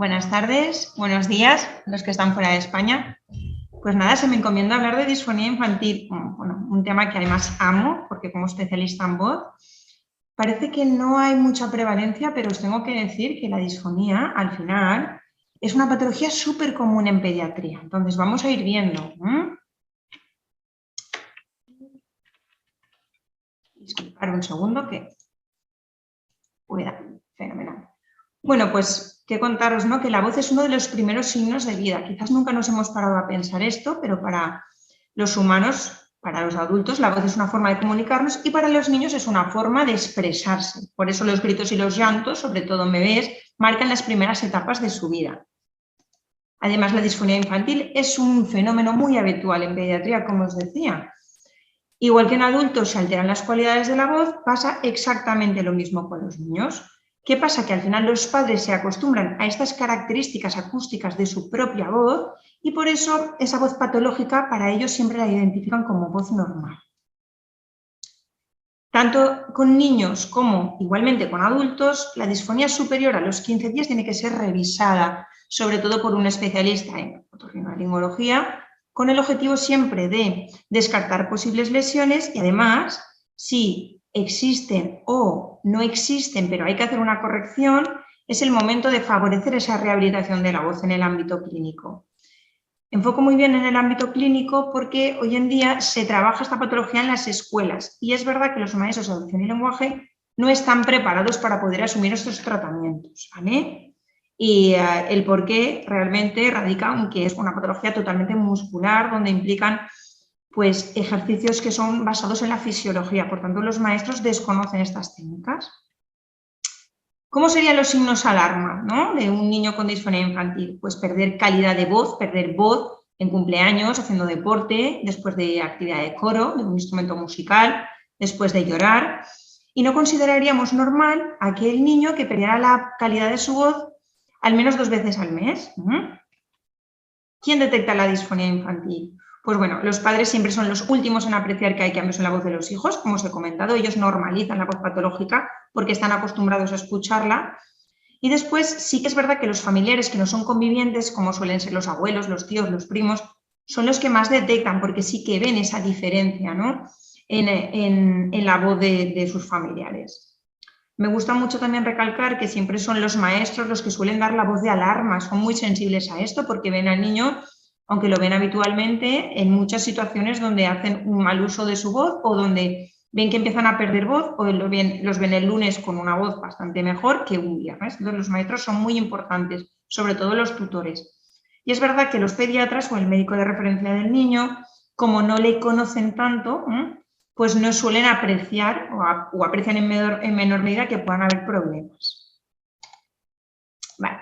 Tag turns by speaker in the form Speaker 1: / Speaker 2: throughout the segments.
Speaker 1: Buenas tardes, buenos días, los que están fuera de España. Pues nada, se me encomienda hablar de disfonía infantil, bueno, un tema que además amo, porque como especialista en voz, parece que no hay mucha prevalencia, pero os tengo que decir que la disfonía, al final, es una patología súper común en pediatría. Entonces, vamos a ir viendo. Disculpad un segundo que pueda. Fenomenal. Bueno, pues qué contaros, ¿no? Que la voz es uno de los primeros signos de vida. Quizás nunca nos hemos parado a pensar esto, pero para los humanos, para los adultos, la voz es una forma de comunicarnos y para los niños es una forma de expresarse. Por eso los gritos y los llantos, sobre todo en bebés, marcan las primeras etapas de su vida. Además, la disfonía infantil es un fenómeno muy habitual en pediatría, como os decía. Igual que en adultos se alteran las cualidades de la voz, pasa exactamente lo mismo con los niños. ¿Qué pasa? Que al final los padres se acostumbran a estas características acústicas de su propia voz y por eso esa voz patológica para ellos siempre la identifican como voz normal. Tanto con niños como igualmente con adultos, la disfonía superior a los 15 días tiene que ser revisada, sobre todo por un especialista en otorrinolaringología, con el objetivo siempre de descartar posibles lesiones y además, si existen o no existen, pero hay que hacer una corrección, es el momento de favorecer esa rehabilitación de la voz en el ámbito clínico. Enfoco muy bien en el ámbito clínico porque hoy en día se trabaja esta patología en las escuelas y es verdad que los maestros de audición y lenguaje no están preparados para poder asumir estos tratamientos, ¿vale? Y el porqué realmente radica en que es una patología totalmente muscular donde implican pues, ejercicios que son basados en la fisiología, por tanto los maestros desconocen estas técnicas. ¿Cómo serían los signos alarma, ¿no? De un niño con disfonía infantil? Pues perder calidad de voz, perder voz en cumpleaños, haciendo deporte, después de actividad de coro, de un instrumento musical, después de llorar. Y no consideraríamos normal aquel niño que perdiera la calidad de su voz al menos 2 veces al mes. ¿Quién detecta la disfonía infantil? Pues bueno, los padres siempre son los últimos en apreciar que hay cambios en la voz de los hijos, como os he comentado, ellos normalizan la voz patológica porque están acostumbrados a escucharla. Y después sí que es verdad que los familiares que no son convivientes, como suelen ser los abuelos, los tíos, los primos, son los que más detectan porque sí que ven esa diferencia, ¿no? en la voz de sus familiares. Me gusta mucho también recalcar que siempre son los maestros los que suelen dar la voz de alarma, son muy sensibles a esto porque ven al niño, aunque lo ven habitualmente, en muchas situaciones donde hacen un mal uso de su voz o donde ven que empiezan a perder voz o los ven el lunes con una voz bastante mejor que un viernes. Entonces los maestros son muy importantes, sobre todo los tutores. Y es verdad que los pediatras o el médico de referencia del niño, como no le conocen tanto, pues no suelen apreciar o aprecian en menor medida que puedan haber problemas. Vale.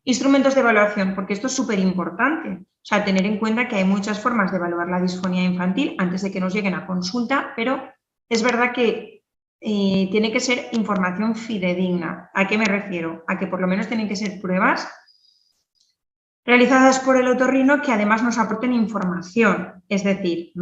Speaker 1: Instrumentos de evaluación, porque esto es súper importante. O sea, tener en cuenta que hay muchas formas de evaluar la disfonía infantil antes de que nos lleguen a consulta, pero es verdad que tiene que ser información fidedigna. ¿A qué me refiero? A que por lo menos tienen que ser pruebas realizadas por el otorrino que además nos aporten información. Es decir,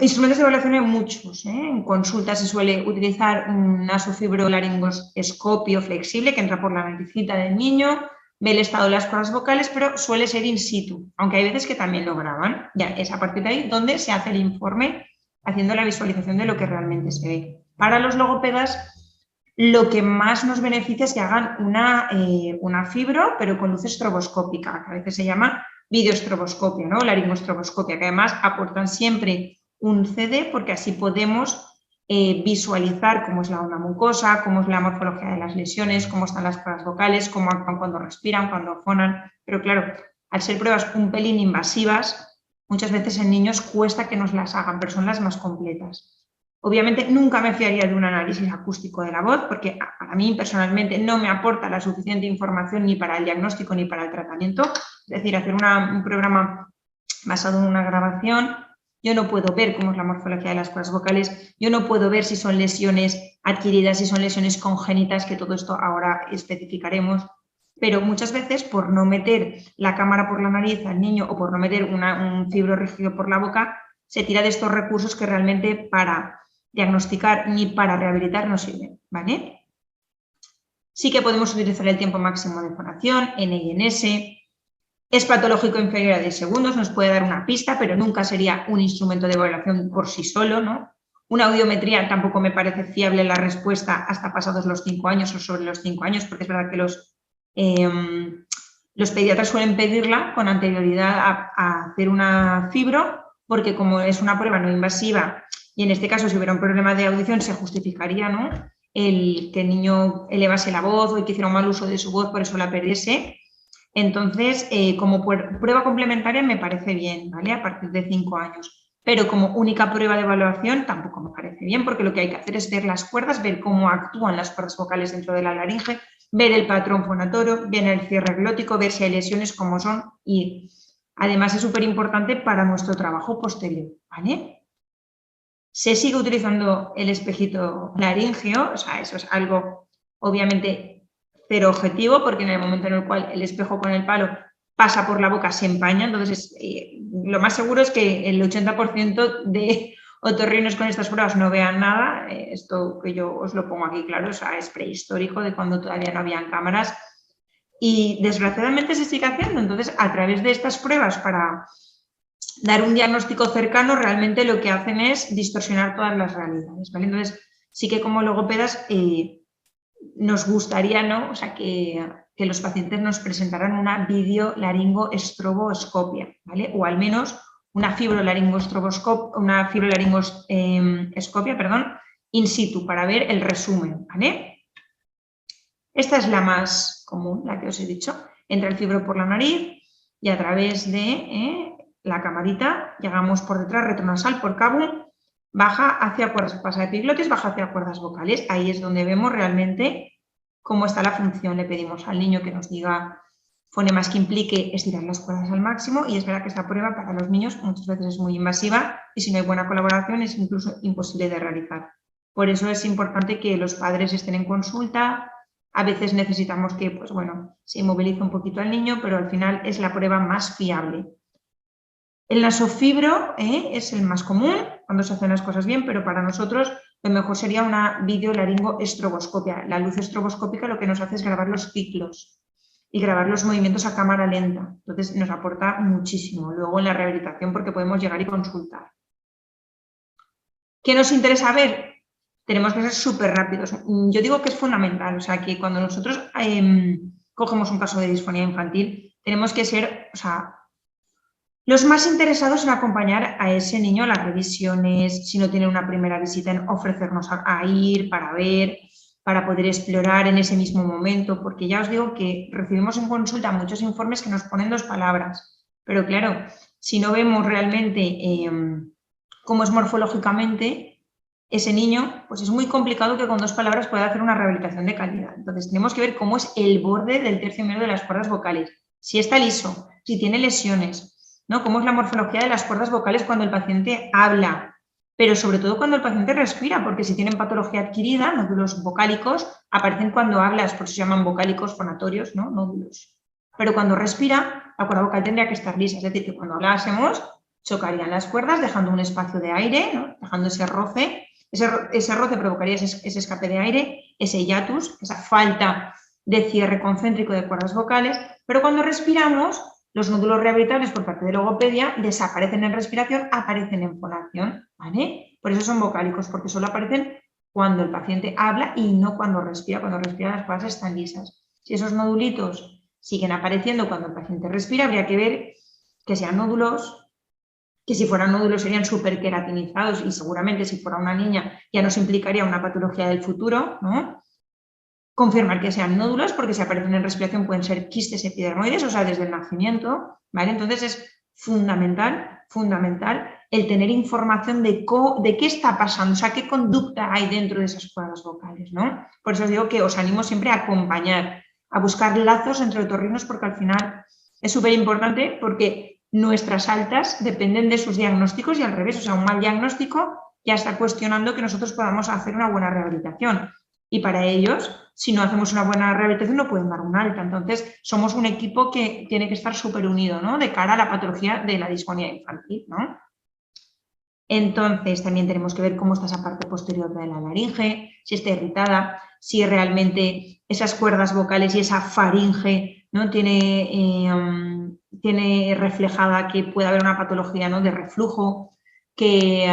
Speaker 1: instrumentos de evaluación hay muchos. En consulta se suele utilizar un nasofibrolaringoscopio flexible que entra por la naricita del niño, ve el estado de las cuerdas vocales, pero suele ser in situ, aunque hay veces que también lo graban. Ya es a partir de ahí donde se hace el informe haciendo la visualización de lo que realmente se ve. Para los logopedas, lo que más nos beneficia es que hagan una fibro, pero con luz estroboscópica, que a veces se llama videoestroboscopia, ¿no? Laringoestroboscopia, que además aportan siempre un CD porque así podemos visualizar cómo es la onda mucosa, cómo es la morfología de las lesiones, cómo están las cuerdas vocales, cómo actúan cuando respiran, cuando fonan. Pero claro, al ser pruebas un pelín invasivas, muchas veces en niños cuesta que nos las hagan, pero son las más completas. Obviamente nunca me fiaría de un análisis acústico de la voz porque a mí personalmente no me aporta la suficiente información ni para el diagnóstico ni para el tratamiento. Es decir, hacer un programa basado en una grabación, yo no puedo ver cómo es la morfología de las cuerdas vocales, yo no puedo ver si son lesiones adquiridas, si son lesiones congénitas, que todo esto ahora especificaremos, pero muchas veces por no meter la cámara por la nariz al niño o por no meter un fibro rígido por la boca, se tira de estos recursos que realmente para diagnosticar ni para rehabilitar no sirven, ¿vale? Sí que podemos utilizar el tiempo máximo de fonación, N/S. Es patológico inferior a 10 segundos, nos puede dar una pista, pero nunca sería un instrumento de evaluación por sí solo, ¿no? Una audiometría tampoco me parece fiable la respuesta hasta pasados los 5 años o sobre los 5 años, porque es verdad que los pediatras suelen pedirla con anterioridad a hacer una fibro, porque como es una prueba no invasiva y en este caso si hubiera un problema de audición se justificaría, ¿no?, el que el niño elevase la voz o que hiciera un mal uso de su voz, por eso la perdiese. Entonces, como prueba complementaria me parece bien, ¿vale?, a partir de 5 años. Pero como única prueba de evaluación tampoco me parece bien, porque lo que hay que hacer es ver las cuerdas, ver cómo actúan las cuerdas vocales dentro de la laringe, ver el patrón fonatorio, ver el cierre glótico, ver si hay lesiones, cómo son, y además es súper importante para nuestro trabajo posterior, ¿vale? Se sigue utilizando el espejito laríngeo, o sea, eso es algo obviamente cero objetivo, porque en el momento en el cual el espejo con el palo pasa por la boca se empaña, entonces lo más seguro es que el 80% de otorrinos con estas pruebas no vean nada. Esto que yo os lo pongo aquí claro, o sea, es prehistórico, de cuando todavía no habían cámaras y desgraciadamente se sigue haciendo. Entonces, a través de estas pruebas para dar un diagnóstico cercano, realmente lo que hacen es distorsionar todas las realidades, ¿vale? Entonces, sí que como logopedas nos gustaría, ¿no?, o sea, que los pacientes nos presentaran una videolaringoestroboscopia, ¿vale? O al menos una fibrolaringoscopia, in situ, para ver el resumen, ¿vale? Esta es la más común, la que os he dicho. Entra el fibro por la nariz y a través de la camarita llegamos por detrás, retronasal, por cabo, baja hacia cuerdas, pasa de epiglotis, baja hacia cuerdas vocales. Ahí es donde vemos realmente cómo está la función. Le pedimos al niño que nos diga fonemas que implique estirar las cuerdas al máximo, y es verdad que esta prueba para los niños muchas veces es muy invasiva y si no hay buena colaboración es incluso imposible de realizar. Por eso es importante que los padres estén en consulta. A veces necesitamos que, pues bueno, se inmovilice un poquito al niño, pero al final es la prueba más fiable. El nasofibro es el más común cuando se hacen las cosas bien, pero para nosotros lo mejor sería una videolaringoestroboscopia. La luz estroboscópica lo que nos hace es grabar los ciclos y grabar los movimientos a cámara lenta. Entonces nos aporta muchísimo luego en la rehabilitación, porque podemos llegar y consultar. ¿Qué nos interesa ver? Tenemos que ser súper rápidos. Yo digo que es fundamental, o sea, que cuando nosotros cogemos un caso de disfonía infantil, tenemos que ser, o sea, los más interesados en acompañar a ese niño a las revisiones, si no tiene una primera visita, en ofrecernos a ir para ver, para poder explorar en ese mismo momento, porque ya os digo que recibimos en consulta muchos informes que nos ponen 2 palabras, pero claro, si no vemos realmente cómo es morfológicamente ese niño, pues es muy complicado que con 2 palabras pueda hacer una rehabilitación de calidad. Entonces tenemos que ver cómo es el borde del tercio medio de las cuerdas vocales, si está liso, si tiene lesiones, ¿no?, cómo es la morfología de las cuerdas vocales cuando el paciente habla, pero sobre todo cuando el paciente respira, porque si tienen patología adquirida, nódulos vocálicos, aparecen cuando hablas, por eso se llaman vocálicos fonatorios, ¿no?, nódulos. Pero cuando respira, la cuerda vocal tendría que estar lisa, es decir, que cuando hablásemos chocarían las cuerdas dejando un espacio de aire, ¿no?, dejando ese roce. Ese roce provocaría ese escape de aire, ese hiatus, esa falta de cierre concéntrico de cuerdas vocales, pero cuando respiramos, los nódulos rehabilitables por parte de logopedia desaparecen en respiración, aparecen en fonación, ¿vale? Por eso son vocálicos, porque solo aparecen cuando el paciente habla y no cuando respira. Cuando respira las cuerdas están lisas. Si esos nodulitos siguen apareciendo cuando el paciente respira, habría que ver que sean nódulos, que si fueran nódulos serían súper queratinizados y seguramente si fuera una niña ya nos implicaría una patología del futuro, ¿no? Confirmar que sean nódulos, porque si aparecen en respiración pueden ser quistes epidermoides, o sea, desde el nacimiento, ¿vale? Entonces es fundamental el tener información de qué está pasando, o sea, qué conducta hay dentro de esas cuerdas vocales, ¿no? Por eso os digo que os animo siempre a acompañar, a buscar lazos entre otorrinos, porque al final es súper importante, porque nuestras altas dependen de sus diagnósticos y al revés, o sea, un mal diagnóstico ya está cuestionando que nosotros podamos hacer una buena rehabilitación. Y para ellos, si no hacemos una buena rehabilitación, no pueden dar un alta. Entonces, somos un equipo que tiene que estar súper unido, ¿no?, de cara a la patología de la disfonía infantil, ¿no? Entonces, también tenemos que ver cómo está esa parte posterior de la laringe, si está irritada, si realmente esas cuerdas vocales y esa faringe, ¿no? tiene reflejada que puede haber una patología, ¿no? de reflujo, que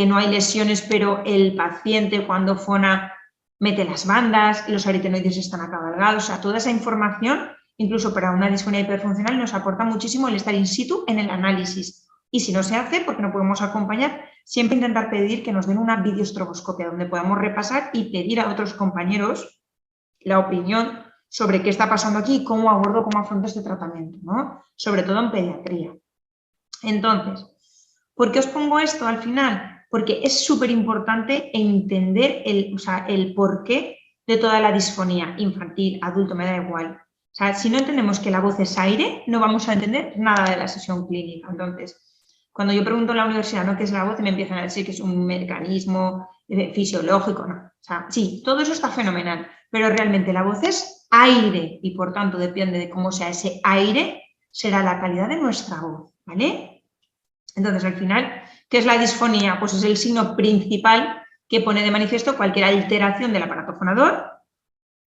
Speaker 1: no hay lesiones, pero el paciente cuando fona mete las bandas, los aritenoides están acabalgados, o sea, toda esa información, incluso para una disfonía hiperfuncional, nos aporta muchísimo el estar in situ en el análisis. Y si no se hace, porque no podemos acompañar, siempre intentar pedir que nos den una videoestroboscopia donde podamos repasar y pedir a otros compañeros la opinión sobre qué está pasando aquí y cómo abordo, cómo afronto este tratamiento, ¿no? Sobre todo en pediatría. Entonces, ¿por qué os pongo esto al final? Porque es súper importante entender el porqué de toda la disfonía infantil, adulto, me da igual. O sea, si no entendemos que la voz es aire, no vamos a entender nada de la sesión clínica. Entonces, cuando yo pregunto en la universidad, ¿no?, qué es la voz, me empiezan a decir que es un mecanismo fisiológico, ¿no? O sea, sí, todo eso está fenomenal, pero realmente la voz es aire y por tanto depende de cómo sea ese aire, será la calidad de nuestra voz, ¿vale? Entonces, al final, ¿qué es la disfonía? Pues es el signo principal que pone de manifiesto cualquier alteración del aparato fonador,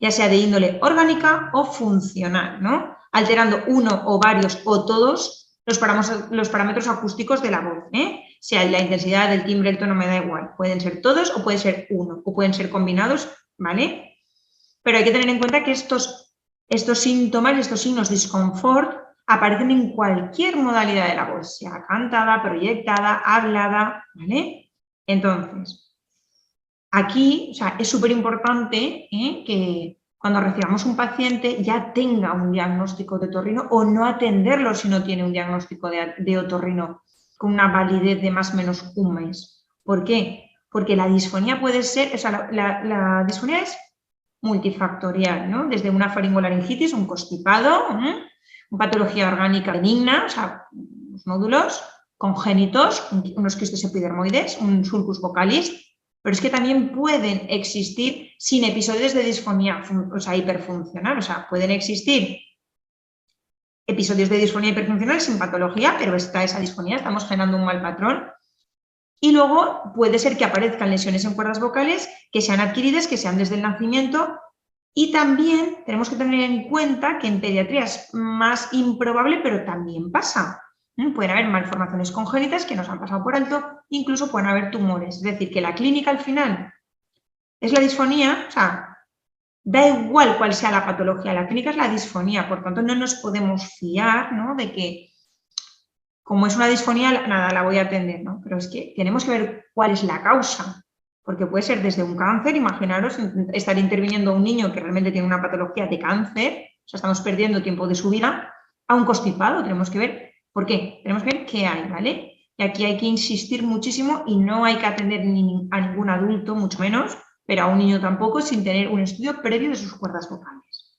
Speaker 1: ya sea de índole orgánica o funcional, ¿no? Alterando uno o varios o todos los parámetros acústicos de la voz, sea la intensidad, el timbre, el tono, me da igual. Pueden ser todos o puede ser uno, o pueden ser combinados, ¿vale? Pero hay que tener en cuenta que estos síntomas, estos signos de disconfort, aparecen en cualquier modalidad de la voz, sea cantada, proyectada, hablada, ¿vale? Entonces, aquí, o sea, es súper importante que cuando recibamos un paciente ya tenga un diagnóstico de otorrino o no atenderlo si no tiene un diagnóstico de otorrino con una validez de más o menos un mes. ¿Por qué? Porque la disfonía puede ser, o sea, la disfonía es multifactorial, ¿no? Desde una faringolaringitis, un constipado, una patología orgánica benigna, o sea, unos nódulos congénitos, unos quistes epidermoides, un sulcus vocalis, pero es que también pueden existir sin episodios de disfonía, o sea, hiperfuncional, o sea, pueden existir episodios de disfonía hiperfuncional sin patología, pero está esa disfonía, estamos generando un mal patrón. Y luego puede ser que aparezcan lesiones en cuerdas vocales que sean adquiridas, que sean desde el nacimiento. Y también tenemos que tener en cuenta que en pediatría es más improbable, pero también pasa. Pueden haber malformaciones congénitas que nos han pasado por alto, incluso pueden haber tumores. Es decir, que la clínica al final es la disfonía, o sea, da igual cuál sea la patología, la clínica es la disfonía, por tanto no nos podemos fiar, ¿no?, de que como es una disfonía, nada, la voy a atender, ¿no? Pero es que tenemos que ver cuál es la causa, porque puede ser desde un cáncer, imaginaros, estar interviniendo a un niño que realmente tiene una patología de cáncer, o sea, estamos perdiendo tiempo de su vida, a un constipado, tenemos que ver por qué, tenemos que ver qué hay, ¿vale? Y aquí hay que insistir muchísimo y no hay que atender a ningún adulto, mucho menos, pero a un niño tampoco, sin tener un estudio previo de sus cuerdas vocales.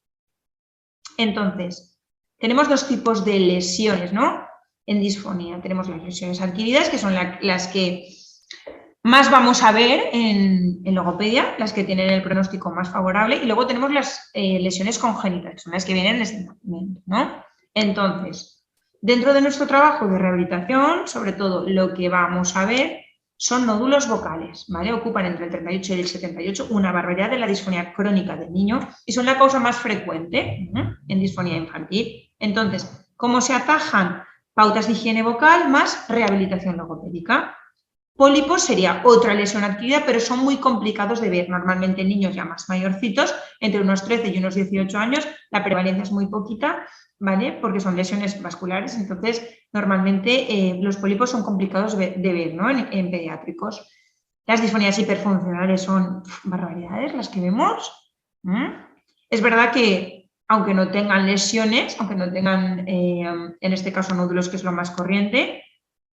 Speaker 1: Entonces, tenemos dos tipos de lesiones, ¿no?, en disfonía. Tenemos las lesiones adquiridas, que son las que más vamos a ver en logopedia, las que tienen el pronóstico más favorable, y luego tenemos las lesiones congénitas, que son las que vienen desde el nacimiento, ¿no? Entonces, dentro de nuestro trabajo de rehabilitación, sobre todo lo que vamos a ver son nódulos vocales, ¿vale? Ocupan entre el 38 y el 78, una barbaridad de la disfonía crónica del niño y son la causa más frecuente en disfonía infantil. Entonces, ¿cómo se atajan? Pautas de higiene vocal más rehabilitación logopédica. Pólipos sería otra lesión adquirida, pero son muy complicados de ver. Normalmente en niños ya más mayorcitos, entre unos 13 y unos 18 años, la prevalencia es muy poquita, ¿vale? Porque son lesiones vasculares, entonces normalmente los pólipos son complicados de ver, ¿no?, en pediátricos. Las disfonías hiperfuncionales son barbaridades las que vemos. Es verdad que aunque no tengan lesiones, aunque no tengan, en este caso, nódulos, que es lo más corriente,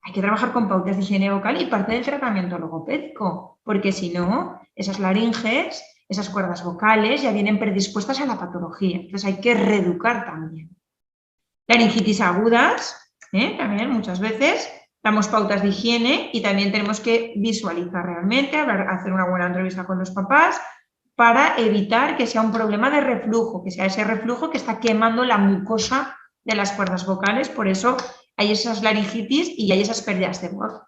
Speaker 1: hay que trabajar con pautas de higiene vocal y parte del tratamiento logopédico, porque si no, esas laringes, esas cuerdas vocales ya vienen predispuestas a la patología, entonces hay que reeducar también. Laringitis agudas, también muchas veces, damos pautas de higiene y también tenemos que visualizar realmente, hacer una buena entrevista con los papás, para evitar que sea un problema de reflujo, que sea ese reflujo que está quemando la mucosa de las cuerdas vocales, por eso hay esas laringitis y hay esas pérdidas de voz.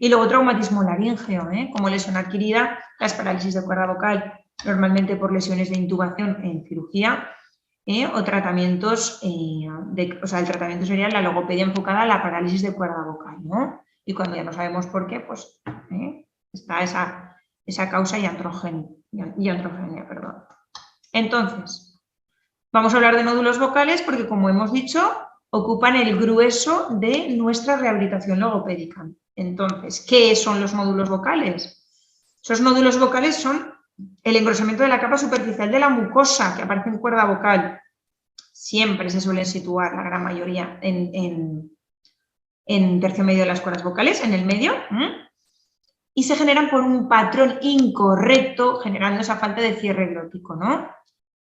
Speaker 1: Y luego traumatismo laríngeo, como lesión adquirida, las parálisis de cuerda vocal, normalmente por lesiones de intubación en cirugía, o tratamientos, el tratamiento sería la logopedia enfocada a la parálisis de cuerda vocal, ¿no? Y cuando ya no sabemos por qué, pues está esa causa iatrogenia, perdón. Entonces, vamos a hablar de nódulos vocales porque, como hemos dicho, ocupan el grueso de nuestra rehabilitación logopédica. Entonces, ¿qué son los nódulos vocales? Esos nódulos vocales son el engrosamiento de la capa superficial de la mucosa que aparece en cuerda vocal. Siempre se suelen situar, la gran mayoría, en tercio medio de las cuerdas vocales, en el medio, y se generan por un patrón incorrecto, generando esa falta de cierre glótico, ¿no?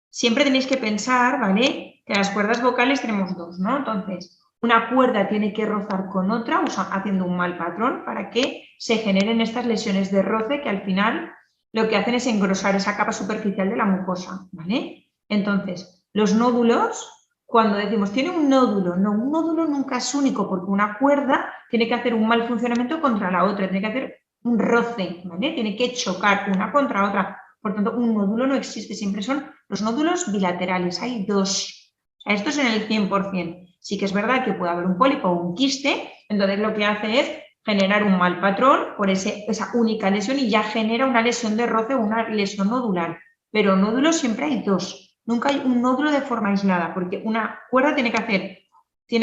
Speaker 1: Siempre tenéis que pensar, ¿vale?, que las cuerdas vocales tenemos dos, ¿no? Entonces, una cuerda tiene que rozar con otra, haciendo un mal patrón, para que se generen estas lesiones de roce que al final lo que hacen es engrosar esa capa superficial de la mucosa, ¿vale? Entonces, los nódulos, cuando decimos tiene un nódulo nunca es único, porque una cuerda tiene que hacer un mal funcionamiento contra la otra, tiene que hacer un roce, ¿vale? Tiene que chocar una contra otra. Por tanto, un nódulo no existe, siempre son los nódulos bilaterales, hay dos. O sea, esto es en el 100%. Sí que es verdad que puede haber un pólipo o un quiste, entonces lo que hace es generar un mal patrón por esa única lesión y ya genera una lesión de roce o una lesión nodular. Pero nódulos siempre hay dos, nunca hay un nódulo de forma aislada, porque una cuerda tiene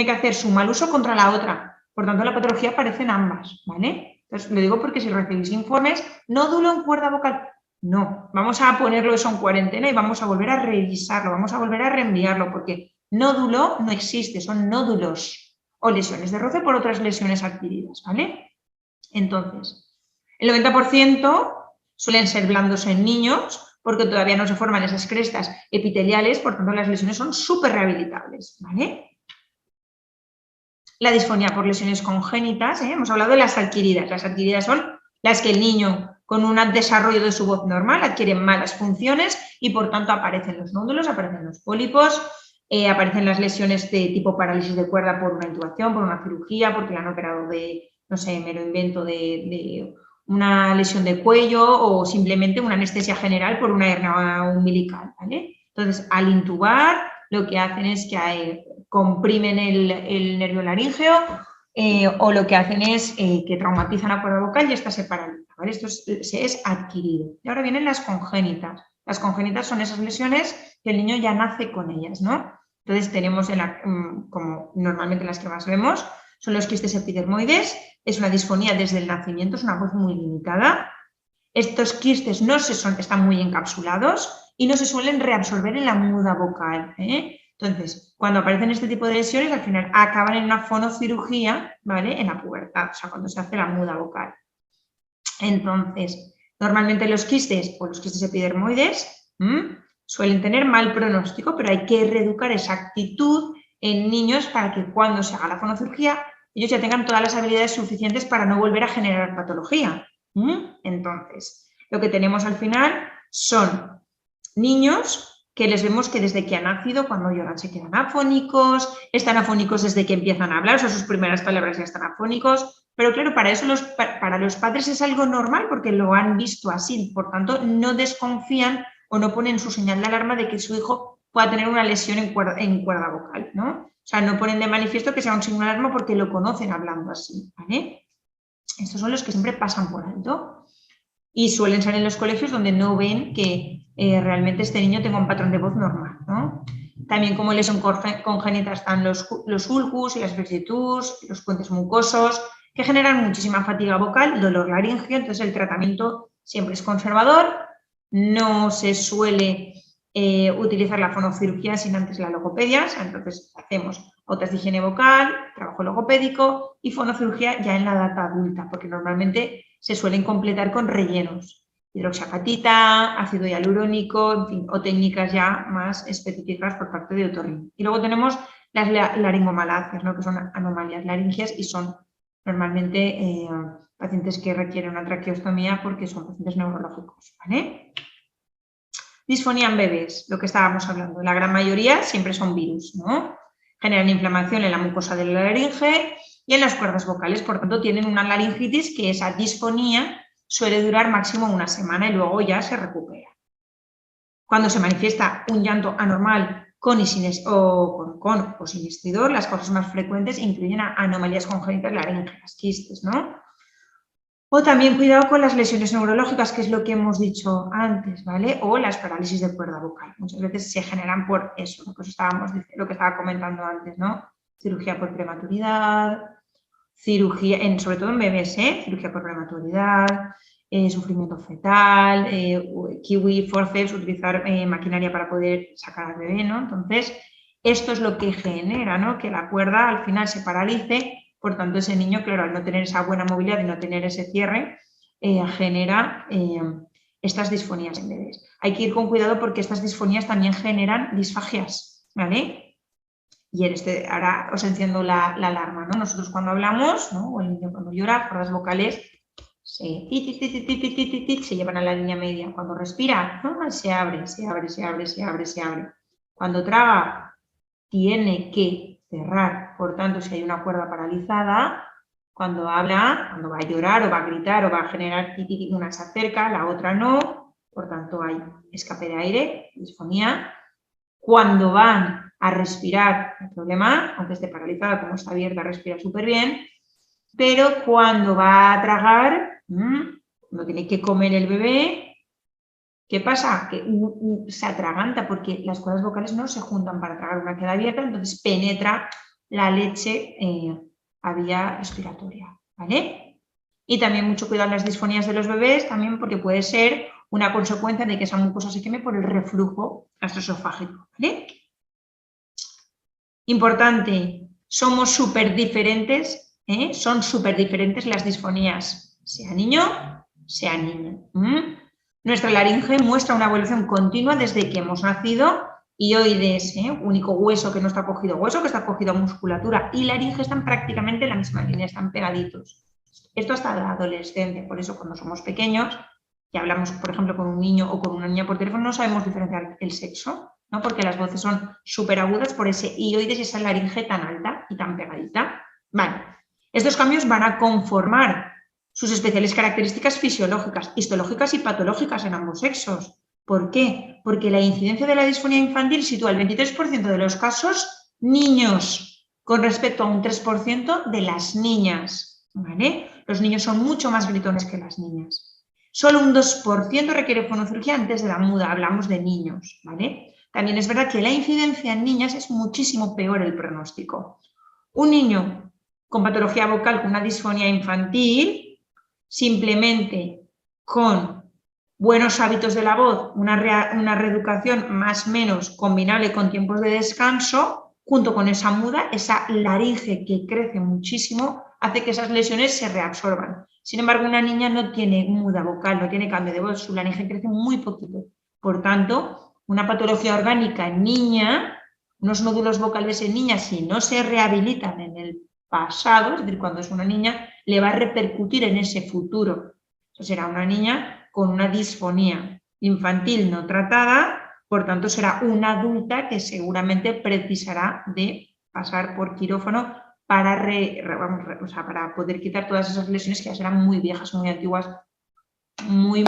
Speaker 1: que hacer su mal uso contra la otra. Por tanto, la patología aparece en ambas, ¿vale? Entonces, lo digo porque si recibís informes, nódulo en cuerda vocal, no, vamos a ponerlo eso en cuarentena y vamos a volver a revisarlo, vamos a volver a reenviarlo, porque nódulo no existe, son nódulos o lesiones de roce por otras lesiones adquiridas, ¿vale? Entonces, el 90% suelen ser blandos en niños porque todavía no se forman esas crestas epiteliales, por tanto las lesiones son súper rehabilitables, ¿vale? La disfonía por lesiones congénitas, hemos hablado de las adquiridas. Las adquiridas son las que el niño, con un desarrollo de su voz normal, adquiere malas funciones y por tanto aparecen los nódulos, aparecen los pólipos, aparecen las lesiones de tipo parálisis de cuerda por una intubación, por una cirugía, porque le han operado de, no sé, me lo invento, de una lesión de cuello o simplemente una anestesia general por una hernia umbilical, ¿vale? Entonces, al intubar, lo que hacen es que comprimen el nervio laríngeo o lo que hacen es que traumatizan la cuerda vocal y esta se paraliza, ¿vale? Esto es adquirido. Y ahora vienen las congénitas. Las congénitas son esas lesiones que el niño ya nace con ellas, ¿no? Entonces tenemos, como normalmente las que más vemos, son los quistes epidermoides. Es una disfonía desde el nacimiento, es una voz muy limitada. Estos quistes están muy encapsulados y no se suelen reabsorber en la muda vocal, Entonces, cuando aparecen este tipo de lesiones, al final acaban en una fonocirugía, ¿vale? En la pubertad, o sea, cuando se hace la muda vocal. Entonces, normalmente los quistes o los quistes epidermoides suelen tener mal pronóstico, pero hay que reeducar esa actitud en niños para que cuando se haga la fonocirugía ellos ya tengan todas las habilidades suficientes para no volver a generar patología. Entonces, lo que tenemos al final son niños que les vemos que desde que han nacido, cuando lloran se quedan afónicos, están afónicos desde que empiezan a hablar, o sea, sus primeras palabras ya están afónicos, pero claro, para eso para los padres es algo normal porque lo han visto así, por tanto, no desconfían o no ponen su señal de alarma de que su hijo pueda tener una lesión en cuerda vocal, ¿no? O sea, no ponen de manifiesto que sea un signo de alarma porque lo conocen hablando así, ¿vale? Estos son los que siempre pasan por alto y suelen ser en los colegios donde no ven que realmente este niño tenga un patrón de voz normal, ¿no? También como lesión congénita están los ulcus y las vegetus, los puentes mucosos, que generan muchísima fatiga vocal, dolor laríngeo, entonces el tratamiento siempre es conservador, no se suele utilizar la fonocirugía sin antes la logopedia, o sea, entonces hacemos pautas de higiene vocal, trabajo logopédico y fonocirugía ya en la edad adulta, porque normalmente se suelen completar con rellenos, hidroxiapatita, ácido hialurónico, en fin, o técnicas ya más específicas por parte de otorrino. Y luego tenemos las laringomalacias, ¿no? Que son anomalías laringias y son normalmente pacientes que requieren una traqueostomía porque son pacientes neurológicos, ¿vale? Disfonía en bebés, lo que estábamos hablando. La gran mayoría siempre son virus, ¿no? Generan inflamación en la mucosa de la laringe y en las cuerdas vocales. Por tanto, tienen una laringitis que esa disfonía suele durar máximo una semana y luego ya se recupera. Cuando se manifiesta un llanto anormal con o sin estridor, las causas más frecuentes incluyen anomalías congénitas laríngeas, quistes, ¿no? O también cuidado con las lesiones neurológicas, que es lo que hemos dicho antes, ¿vale? O las parálisis de cuerda vocal. Muchas veces se generan por eso, lo que estaba comentando antes, ¿no? Cirugía por prematuridad, sobre todo en bebés, cirugía por prematuridad, sufrimiento fetal, kiwi, forceps, utilizar maquinaria para poder sacar al bebé, ¿no? Entonces, esto es lo que genera, ¿no? Que la cuerda al final se paralice. Por tanto, ese niño, claro, al no tener esa buena movilidad y no tener ese cierre, genera estas disfonías en bebés. Hay que ir con cuidado porque estas disfonías también generan disfagias, ¿vale? Y ahora os enciendo la alarma, ¿no? Nosotros cuando hablamos, ¿no? O el niño cuando llora, cuerdas vocales se llevan a la línea media. Cuando respira, ¿no? Se abre. Cuando traga, tiene que cerrar. Por tanto, si hay una cuerda paralizada, cuando habla, cuando va a llorar o va a gritar o va a generar una se acerca, la otra no. Por tanto, hay escape de aire, disfonía. Cuando van a respirar, no hay problema, aunque esté paralizada, como está abierta, respira súper bien. Pero cuando va a tragar, cuando tiene que comer el bebé, ¿qué pasa? Que se atraganta porque las cuerdas vocales no se juntan para tragar, una queda abierta, entonces penetra la leche a vía respiratoria, ¿vale? Y también mucho cuidado en las disfonías de los bebés, también porque puede ser una consecuencia de que esa mucosa se queme por el reflujo gastroesofágico, ¿vale? Importante, somos súper diferentes, son súper diferentes las disfonías, sea niño, sea niña. Nuestra laringe muestra una evolución continua desde que hemos nacido. Hioides, único hueso que no está cogido hueso, que está cogido musculatura, y laringe están prácticamente en la misma línea, están pegaditos. Esto hasta la adolescencia, por eso cuando somos pequeños y hablamos, por ejemplo, con un niño o con una niña por teléfono, no sabemos diferenciar el sexo, ¿no? Porque las voces son súper agudas por ese hioides y esa laringe tan alta y tan pegadita. Vale. Estos cambios van a conformar sus especiales características fisiológicas, histológicas y patológicas en ambos sexos. ¿Por qué? Porque la incidencia de la disfonía infantil sitúa el 23% de los casos niños con respecto a un 3% de las niñas, ¿vale? Los niños son mucho más gritones que las niñas. Solo un 2% requiere fonocirugía antes de la muda, hablamos de niños, ¿vale? También es verdad que la incidencia en niñas es muchísimo peor el pronóstico. Un niño con patología vocal, con una disfonía infantil, simplemente con buenos hábitos de la voz, una reeducación más o menos combinable con tiempos de descanso, junto con esa muda, esa laringe que crece muchísimo, hace que esas lesiones se reabsorban. Sin embargo, una niña no tiene muda vocal, no tiene cambio de voz, su laringe crece muy poquito. Por tanto, una patología orgánica en niña, unos nódulos vocales en niña, si no se rehabilitan en el pasado, es decir, cuando es una niña, le va a repercutir en ese futuro. Eso será una niña con una disfonía infantil no tratada, por tanto será una adulta que seguramente precisará de pasar por quirófano para poder quitar todas esas lesiones que ya serán muy viejas, muy antiguas, muy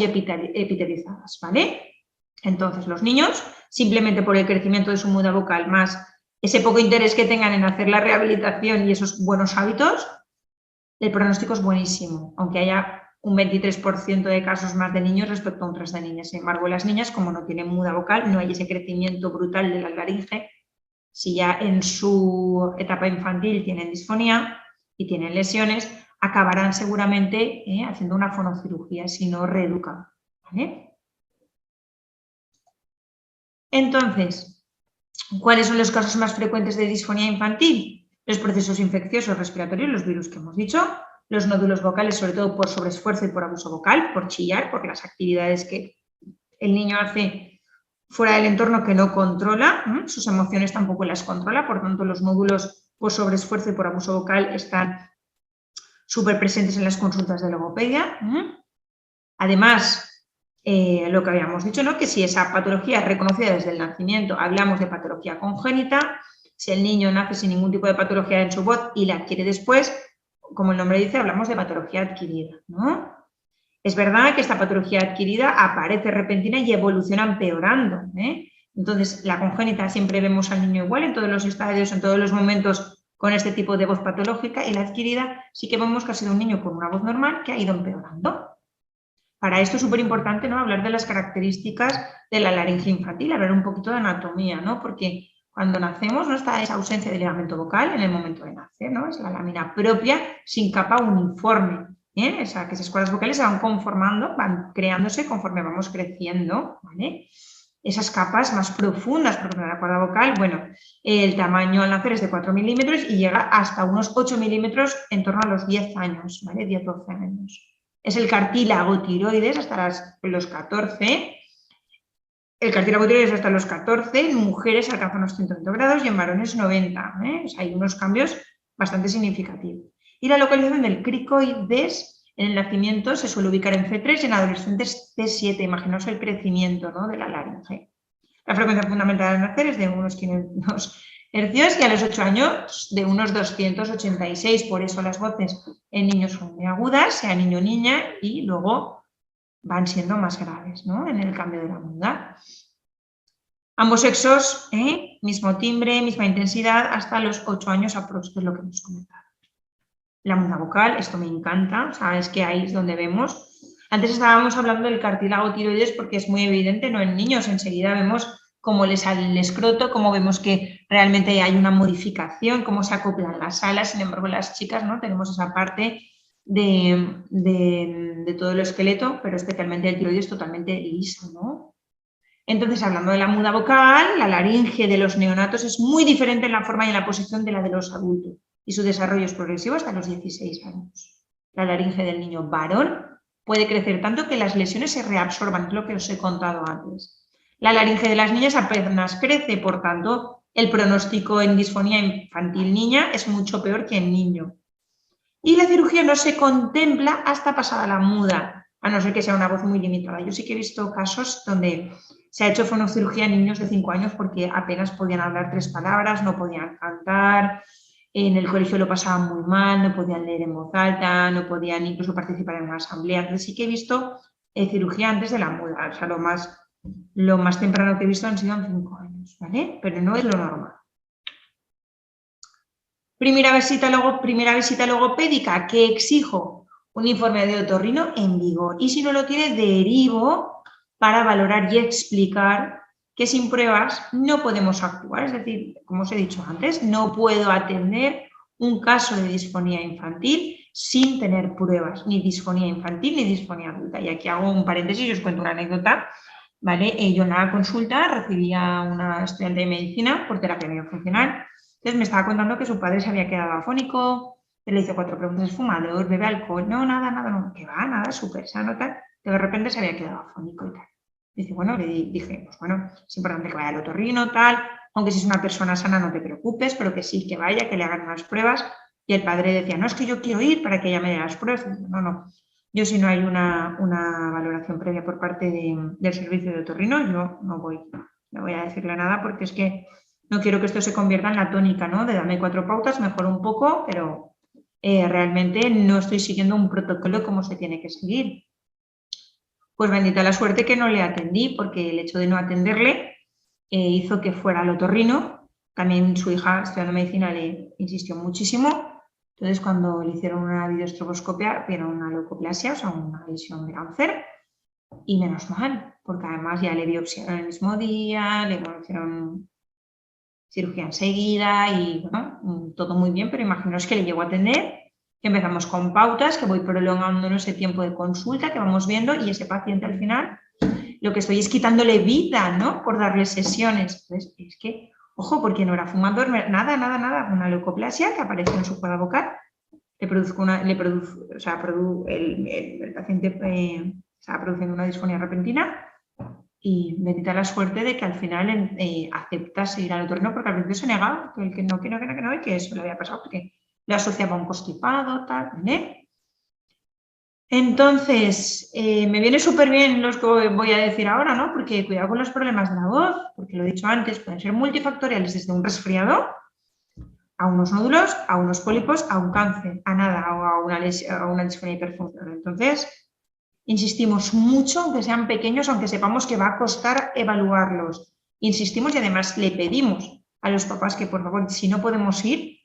Speaker 1: epitelizadas, ¿vale? Entonces, los niños, simplemente por el crecimiento de su muda vocal, más ese poco interés que tengan en hacer la rehabilitación y esos buenos hábitos, el pronóstico es buenísimo, aunque haya un 23% de casos más de niños respecto a un 3% de niñas. Sin embargo, las niñas, como no tienen muda vocal, no hay ese crecimiento brutal de la laringe. Si ya en su etapa infantil tienen disfonía y tienen lesiones, acabarán seguramente haciendo una fonocirugía si no reeducan, ¿vale? Entonces, ¿cuáles son los casos más frecuentes de disfonía infantil? Los procesos infecciosos respiratorios, los virus que hemos dicho, los nódulos vocales, sobre todo por sobreesfuerzo y por abuso vocal, por chillar, porque las actividades que el niño hace fuera del entorno que no controla, sus emociones tampoco las controla, por tanto los nódulos por sobreesfuerzo y por abuso vocal están súper presentes en las consultas de logopedia. Además, lo que habíamos dicho, ¿no? Que si esa patología es reconocida desde el nacimiento, hablamos de patología congénita, Si el niño nace sin ningún tipo de patología en su voz y la adquiere después, como el nombre dice, hablamos de patología adquirida, ¿no? Es verdad que esta patología adquirida aparece repentina y evoluciona empeorando, ¿eh? Entonces, la congénita siempre vemos al niño igual en todos los estadios, en todos los momentos con este tipo de voz patológica, y la adquirida sí que vemos que ha sido un niño con una voz normal que ha ido empeorando. Para esto es súper importante, ¿no?, hablar de las características de la laringe infantil, hablar un poquito de anatomía, ¿no? Porque cuando nacemos no está esa ausencia de ligamento vocal en el momento de nacer, ¿no? Es la lámina propia sin capa uniforme, ¿eh? O sea, que esas cuerdas vocales se van conformando, van creándose conforme vamos creciendo, ¿vale? Esas capas más profundas, porque la cuerda vocal, bueno, el tamaño al nacer es de 4 milímetros y llega hasta unos 8 milímetros en torno a los 10 años, ¿vale? 10-12 años. Es el cartílago tiroides hasta los 14. El cartílago tiroides hasta los 14, en mujeres alcanza unos 120 grados y en varones 90. O sea, hay unos cambios bastante significativos. Y la localización del cricoides en el nacimiento se suele ubicar en C3 y en adolescentes C7. Imaginaos el crecimiento, ¿no?, de la laringe. La frecuencia fundamental al nacer es de unos 500 hercios y a los 8 años de unos 286. Por eso las voces en niños son muy agudas, sea niño o niña, y luego van siendo más graves, ¿no?, en el cambio de la muda. Ambos sexos, mismo timbre, misma intensidad, hasta los 8 años aprox, que es lo que hemos comentado. La muda vocal, esto me encanta, o sea, es que ahí es donde vemos. Antes estábamos hablando del cartílago tiroides porque es muy evidente, ¿no?, en niños. Enseguida vemos cómo le sale el escroto, cómo vemos que realmente hay una modificación, cómo se acoplan las alas. Sin embargo, las chicas, ¿no?, tenemos esa parte de todo el esqueleto, pero especialmente el tiroides totalmente liso, ¿no? Entonces, hablando de la muda vocal, la laringe de los neonatos es muy diferente en la forma y en la posición de la de los adultos, y su desarrollo es progresivo hasta los 16 años. La laringe del niño varón puede crecer tanto que las lesiones se reabsorban, es lo que os he contado antes. La laringe de las niñas apenas crece, por tanto, el pronóstico en disfonía infantil niña es mucho peor que en niño. Y la cirugía no se contempla hasta pasada la muda, a no ser que sea una voz muy limitada. Yo sí que he visto casos donde se ha hecho fonocirugía en niños de 5 años porque apenas podían hablar 3 palabras, no podían cantar, en el colegio lo pasaban muy mal, no podían leer en voz alta, no podían incluso participar en una asamblea. Entonces sí que he visto cirugía antes de la muda, o sea, lo más temprano que he visto han sido en 5 años, ¿vale? Pero no es lo normal. Primera visita logopédica, ¿qué exijo? Un informe de otorrino en vigor. Y si no lo tiene, derivo para valorar y explicar que sin pruebas no podemos actuar. Es decir, como os he dicho antes, no puedo atender un caso de disfonía infantil sin tener pruebas, ni disfonía infantil ni disfonía adulta. Y aquí hago un paréntesis y os cuento una anécdota. ¿Vale? Yo en la consulta recibía una estudiante de medicina por terapia miofuncional. Entonces me estaba contando que su padre se había quedado afónico, le hice 4 preguntas: ¿es fumador, bebe alcohol? No, nada, no, que va, nada, súper sano, tal. De repente se había quedado afónico y tal. Dice, bueno, le dije, pues bueno, es importante que vaya al otorrino, tal, aunque si es una persona sana no te preocupes, pero que sí, que vaya, que le hagan unas pruebas. Y el padre decía, no, es que yo quiero ir para que ella me dé las pruebas. No, yo si no hay una valoración previa por parte del servicio de otorrino, yo no voy a decirle nada, porque es que no quiero que esto se convierta en la tónica, ¿no?, de dame 4 pautas, mejor un poco, pero realmente no estoy siguiendo un protocolo como se tiene que seguir. Pues bendita la suerte que no le atendí, porque el hecho de no atenderle hizo que fuera al otorrino. También su hija, estudiando medicina, le insistió muchísimo. Entonces, cuando le hicieron una videoestroboscopia, vieron una leucoplasia, o sea, una lesión de cáncer, y menos mal, porque además ya le biopsiaron el mismo día, le hicieron cirugía enseguida y, bueno, todo muy bien, pero imaginaos que le llego a atender, que empezamos con pautas, que voy prolongando ese tiempo de consulta, que vamos viendo, y ese paciente al final lo que estoy es quitándole vida, ¿no?, por darle sesiones. Entonces, es que, ojo, porque no era fumador, nada, una leucoplasia que apareció en su cuerda vocal, el paciente estaba produciendo una disfonía repentina, y bendita la suerte de que al final aceptase ir al otorrino, porque al principio se negaba, que no, y que eso le había pasado porque le asociaba a un constipado, tal, ¿eh? Entonces, me viene súper bien los que voy a decir ahora, ¿no?, porque cuidado con los problemas de la voz, porque lo he dicho antes, pueden ser multifactoriales desde un resfriado a unos nódulos, a unos pólipos, a un cáncer, a nada, o a una disfonía hiperfuncional. Entonces, insistimos mucho, aunque sean pequeños, aunque sepamos que va a costar evaluarlos. Insistimos y además le pedimos a los papás que, por favor, si no podemos ir,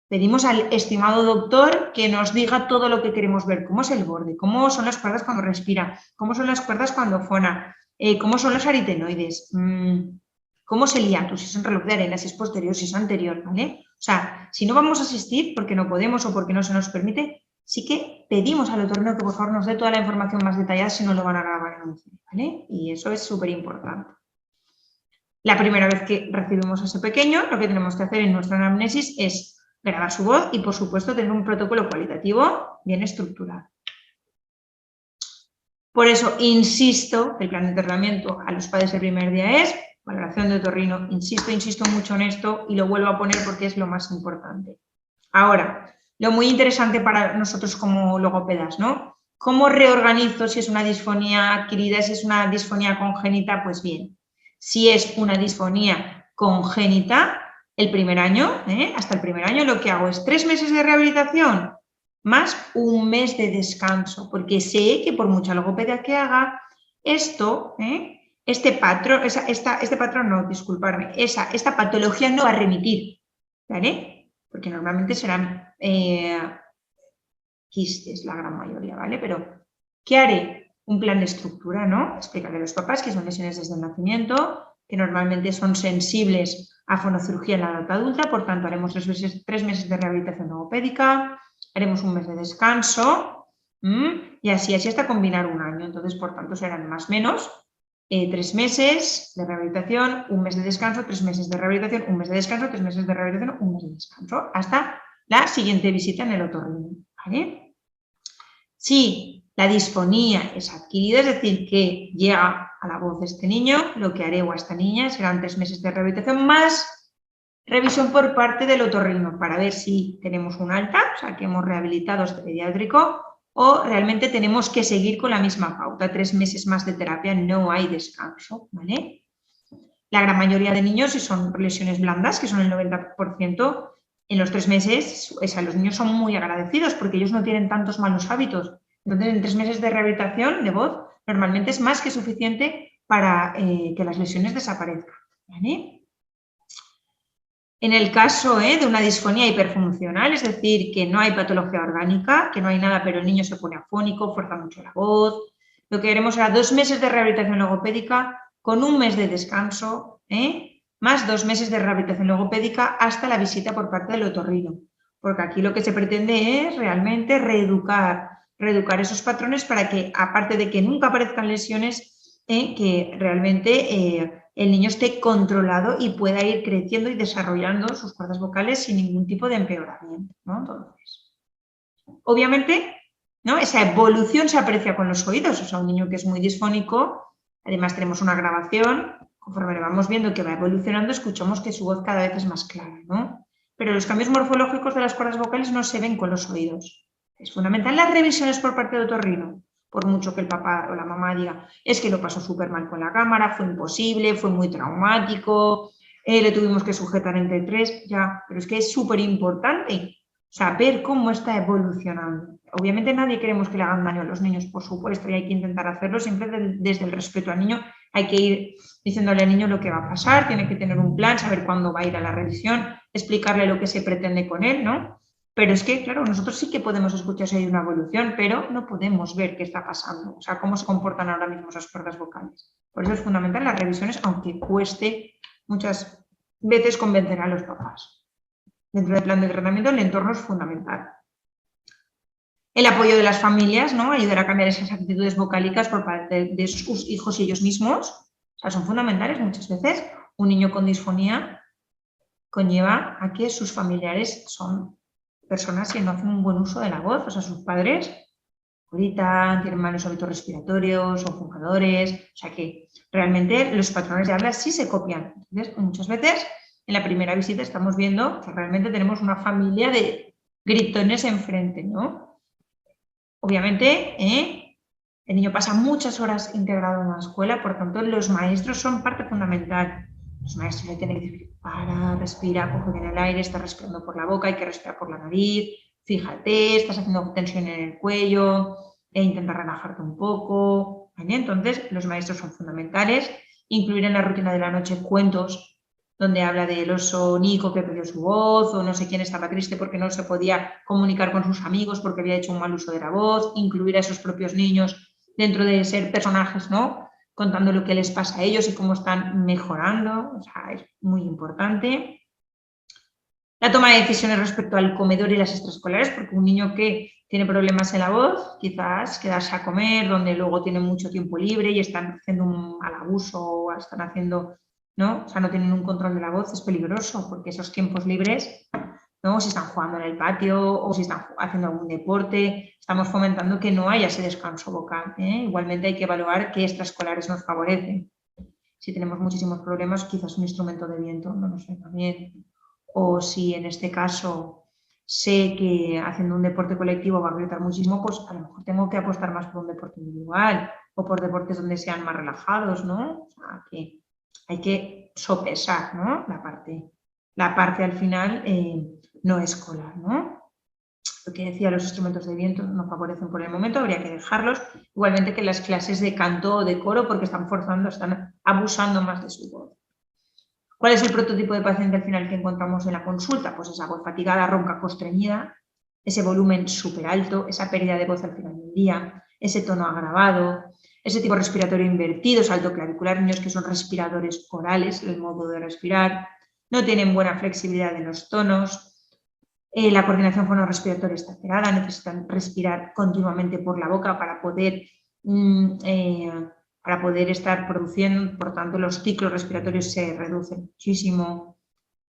Speaker 1: pedimos al estimado doctor que nos diga todo lo que queremos ver, cómo es el borde, cómo son las cuerdas cuando respira, cómo son las cuerdas cuando fona, cómo son los aritenoides, cómo es el hiatus, si es un reloj de arena, si es posterior, si es anterior, ¿vale? O sea, si no vamos a asistir porque no podemos o porque no se nos permite, sí que pedimos al otorrino que por favor nos dé toda la información más detallada si no lo van a grabar en un CD, ¿vale? Y eso es súper importante. La primera vez que recibimos a ese pequeño, lo que tenemos que hacer en nuestra anamnesis es grabar su voz y, por supuesto, tener un protocolo cualitativo bien estructurado. Por eso, insisto, el plan de tratamiento a los padres el primer día es valoración de otorrino. Insisto mucho en esto y lo vuelvo a poner porque es lo más importante. Ahora, lo muy interesante para nosotros como logopedas, ¿no? ¿Cómo reorganizo si es una disfonía adquirida, si es una disfonía congénita? Pues bien, si es una disfonía congénita, el primer año, hasta el primer año lo que hago es 3 meses de rehabilitación más 1 mes de descanso, porque sé que por mucha logopedia que haga, esto, esta patología no va a remitir, ¿vale? Porque normalmente serán quistes la gran mayoría, ¿vale? Pero, ¿qué haré? Un plan de estructura, ¿no? Explicarle a los papás que son lesiones desde el nacimiento, que normalmente son sensibles a fonocirugía en la edad adulta, por tanto haremos 3 meses de rehabilitación logopédica, haremos 1 mes de descanso y así hasta combinar 1 año. Entonces, por tanto, serán más o menos 3 meses de rehabilitación, 1 mes de descanso, 3 meses de rehabilitación, 1 mes de descanso, 3 meses de rehabilitación, 1 mes de descanso, hasta la siguiente visita en el otorrino, ¿vale? Si la disfonía es adquirida, es decir, que llega a la voz de este niño, lo que haré o a esta niña serán 3 meses de rehabilitación más revisión por parte del otorrino para ver si tenemos un alta, o sea, que hemos rehabilitado este pediátrico, o realmente tenemos que seguir con la misma pauta, 3 meses más de terapia, no hay descanso, ¿vale? La gran mayoría de niños, si son lesiones blandas, que son el 90%, en los 3 meses, los niños son muy agradecidos porque ellos no tienen tantos malos hábitos. Entonces, en 3 meses de rehabilitación de voz, normalmente es más que suficiente para que las lesiones desaparezcan, ¿vale? En el caso de una disfonía hiperfuncional, es decir, que no hay patología orgánica, que no hay nada, pero el niño se pone afónico, fuerza mucho la voz, lo que haremos será 2 meses de rehabilitación logopédica con 1 mes de descanso, más 2 meses de rehabilitación logopédica hasta la visita por parte del otorrino. Porque aquí lo que se pretende es realmente reeducar esos patrones para que, aparte de que nunca aparezcan lesiones, que realmente el niño esté controlado y pueda ir creciendo y desarrollando sus cuerdas vocales sin ningún tipo de empeoramiento, ¿no? Entonces, obviamente, ¿no? Esa evolución se aprecia con los oídos, o sea, un niño que es muy disfónico, además tenemos una grabación, conforme le vamos viendo que va evolucionando, escuchamos que su voz cada vez es más clara, ¿no? Pero los cambios morfológicos de las cuerdas vocales no se ven con los oídos. Es fundamental las revisiones por parte del otorrino, por mucho que el papá o la mamá diga, es que lo pasó súper mal con la cámara, fue imposible, fue muy traumático, le tuvimos que sujetar entre 3, ya, pero es que es súper importante saber cómo está evolucionando. Obviamente nadie queremos que le hagan daño a los niños, por supuesto, y hay que intentar hacerlo siempre desde el respeto al niño. Hay que ir diciéndole al niño lo que va a pasar, tiene que tener un plan, saber cuándo va a ir a la revisión, explicarle lo que se pretende con él, ¿no? Pero es que, claro, nosotros sí que podemos escuchar si hay una evolución, pero no podemos ver qué está pasando, o sea, cómo se comportan ahora mismo esas cuerdas vocales. Por eso es fundamental las revisiones, aunque cueste muchas veces convencer a los papás. Dentro del plan de tratamiento, el entorno es fundamental. El apoyo de las familias, ¿no? Ayudar a cambiar esas actitudes vocálicas por parte de sus hijos y ellos mismos. O sea, son fundamentales muchas veces. Un niño con disfonía conlleva a que sus familiares son personas que no hacen un buen uso de la voz, o sea, sus padres gritan, tienen malos hábitos respiratorios, son fumadores, o sea que realmente los patrones de habla sí se copian. Entonces, muchas veces en la primera visita estamos viendo que realmente tenemos una familia de gritones enfrente, ¿no? Obviamente, el niño pasa muchas horas integrado en la escuela, por tanto, los maestros son parte fundamental. Los maestros le tienen que decir, para, respira, coge bien el aire, estás respirando por la boca, hay que respirar por la nariz, fíjate, estás haciendo tensión en el cuello, e intenta relajarte un poco, ¿vale? Entonces, los maestros son fundamentales. Incluir en la rutina de la noche cuentos donde habla del oso Nico que perdió su voz, o no sé quién estaba triste porque no se podía comunicar con sus amigos porque había hecho un mal uso de la voz, incluir a esos propios niños dentro de ser personajes, ¿no? Contando lo que les pasa a ellos y cómo están mejorando, o sea, es muy importante. La toma de decisiones respecto al comedor y las extraescolares, porque un niño que tiene problemas en la voz, quizás quedarse a comer, donde luego tiene mucho tiempo libre y están haciendo un mal abuso o están haciendo, ¿no? O sea, no tienen un control de la voz, es peligroso, porque esos tiempos libres, ¿no? Si están jugando en el patio o si están haciendo algún deporte, estamos fomentando que no haya ese descanso vocal, ¿eh? Igualmente hay que evaluar qué extraescolares nos favorecen. Si tenemos muchísimos problemas, quizás un instrumento de viento no nos venga bien. O si en este caso sé que haciendo un deporte colectivo va a gritar muchísimo, pues a lo mejor tengo que apostar más por un deporte individual o por deportes donde sean más relajados, ¿no? O sea, que hay que sopesar, ¿no? La parte al final no escolar, ¿no? Lo que decía, los instrumentos de viento no favorecen por el momento, habría que dejarlos. Igualmente que las clases de canto o de coro, porque están forzando, están abusando más de su voz. ¿Cuál es el prototipo de paciente al final que encontramos en la consulta? Pues esa voz fatigada, ronca, constreñida, ese volumen súper alto, esa pérdida de voz al final del día, ese tono agravado, ese tipo respiratorio invertido, salto clavicular, niños que son respiradores orales, el modo de respirar, no tienen buena flexibilidad en los tonos, la coordinación fonorrespiratoria está alterada, necesitan respirar continuamente por la boca para poder estar produciendo, por tanto los ciclos respiratorios se reducen muchísimo,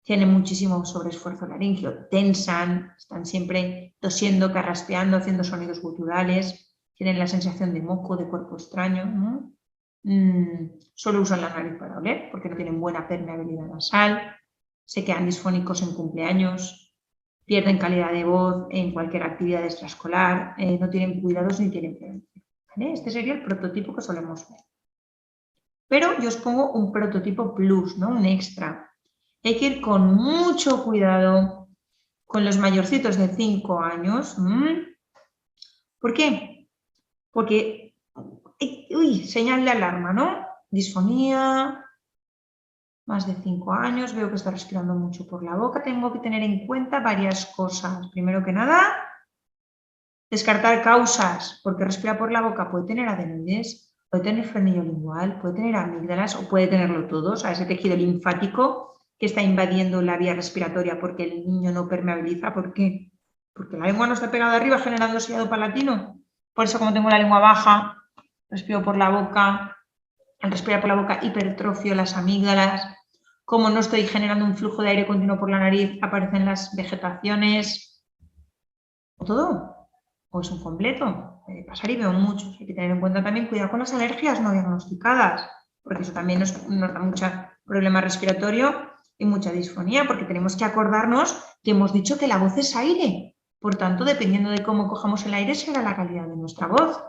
Speaker 1: tienen muchísimo sobreesfuerzo laringio, tensan, están siempre tosiendo, carraspeando, haciendo sonidos guturales, tienen la sensación de moco, de cuerpo extraño, ¿no? Solo usan la nariz para oler porque no tienen buena permeabilidad nasal, se quedan disfónicos en cumpleaños, pierden calidad de voz en cualquier actividad extraescolar, no tienen cuidados ni tienen prevención. ¿Vale? Este sería el prototipo que solemos ver. Pero yo os pongo un prototipo plus, ¿no? Un extra. Hay que ir con mucho cuidado con los mayorcitos de 5 años. ¿Por qué? Porque, señal de alarma, ¿no? Disfonía, más de 5 años, veo que está respirando mucho por la boca. Tengo que tener en cuenta varias cosas. Primero que nada, descartar causas, porque respira por la boca, puede tener adenoides, puede tener frenillo lingual, puede tener amígdalas o puede tenerlo todo, o sea, ese tejido linfático que está invadiendo la vía respiratoria porque el niño no permeabiliza. ¿Por qué? Porque la lengua no está pegada arriba generando sellado palatino. Por eso, como tengo la lengua baja, respiro por la boca, al respirar por la boca hipertrofio las amígdalas. Como no estoy generando un flujo de aire continuo por la nariz, aparecen las vegetaciones. Todo. O es un completo. Puede pasar y veo muchos. Hay que tener en cuenta también cuidado con las alergias no diagnosticadas, porque eso también nos da mucho problema respiratorio y mucha disfonía, porque tenemos que acordarnos que hemos dicho que la voz es aire. Por tanto, dependiendo de cómo cojamos el aire, será la calidad de nuestra voz.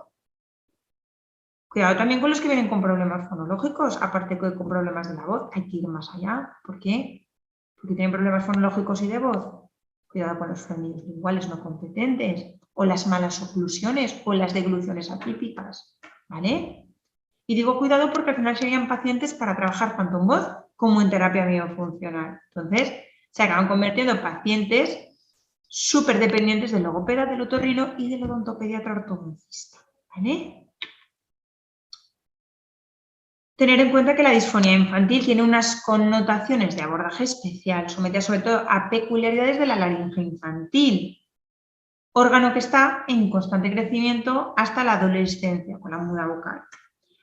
Speaker 1: Cuidado también con los que vienen con problemas fonológicos, aparte que con problemas de la voz, hay que ir más allá. ¿Por qué? Porque tienen problemas fonológicos y de voz. Cuidado con los frenillos linguales no competentes, o las malas oclusiones, o las degluciones atípicas, ¿vale? Y digo cuidado porque al final serían pacientes para trabajar tanto en voz como en terapia miofuncional. Entonces, se acaban convirtiendo en pacientes súper dependientes del logopeda, del otorrino y del odontopediatra ortodoncista, ¿vale? Tener en cuenta que la disfonía infantil tiene unas connotaciones de abordaje especial, sometida sobre todo a peculiaridades de la laringe infantil, órgano que está en constante crecimiento hasta la adolescencia con la muda vocal.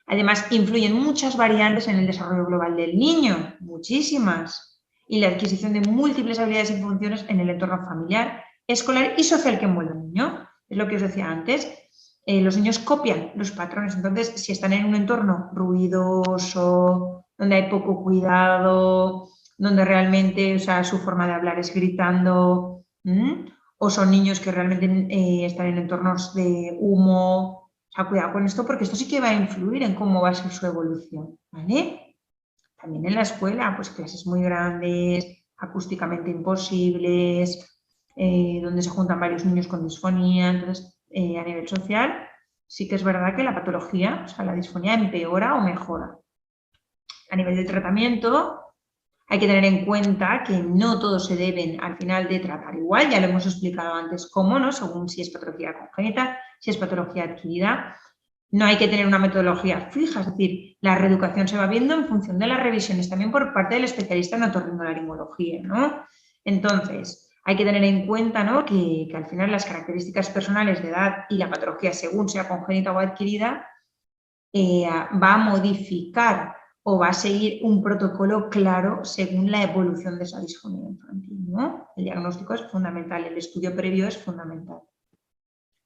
Speaker 1: Además, influyen muchas variantes en el desarrollo global del niño, muchísimas, y la adquisición de múltiples habilidades y funciones en el entorno familiar, escolar y social que envuelve al niño. Es lo que os decía antes. Los niños copian los patrones, entonces si están en un entorno ruidoso, donde hay poco cuidado, donde realmente, o sea, su forma de hablar es gritando, o son niños que realmente están en entornos de humo, o sea, cuidado con esto porque esto sí que va a influir en cómo va a ser su evolución, ¿vale? también en la escuela, pues clases muy grandes, acústicamente imposibles, donde se juntan varios niños con disfonía. Entonces, a nivel social, sí que es verdad que la patología, o sea, la disfonía empeora o mejora. A nivel de tratamiento, hay que tener en cuenta que no todos se deben al final de tratar igual, ya lo hemos explicado antes cómo, ¿no? Según si es patología congénita, si es patología adquirida. No hay que tener una metodología fija, es decir, la reeducación se va viendo en función de las revisiones también por parte del especialista en otorrinolaringología, ¿no? Entonces, hay que tener en cuenta, ¿no?, que al final las características personales de edad y la patología, según sea congénita o adquirida, va a modificar o va a seguir un protocolo claro según la evolución de esa disfonía infantil, ¿no? El diagnóstico es fundamental, el estudio previo es fundamental.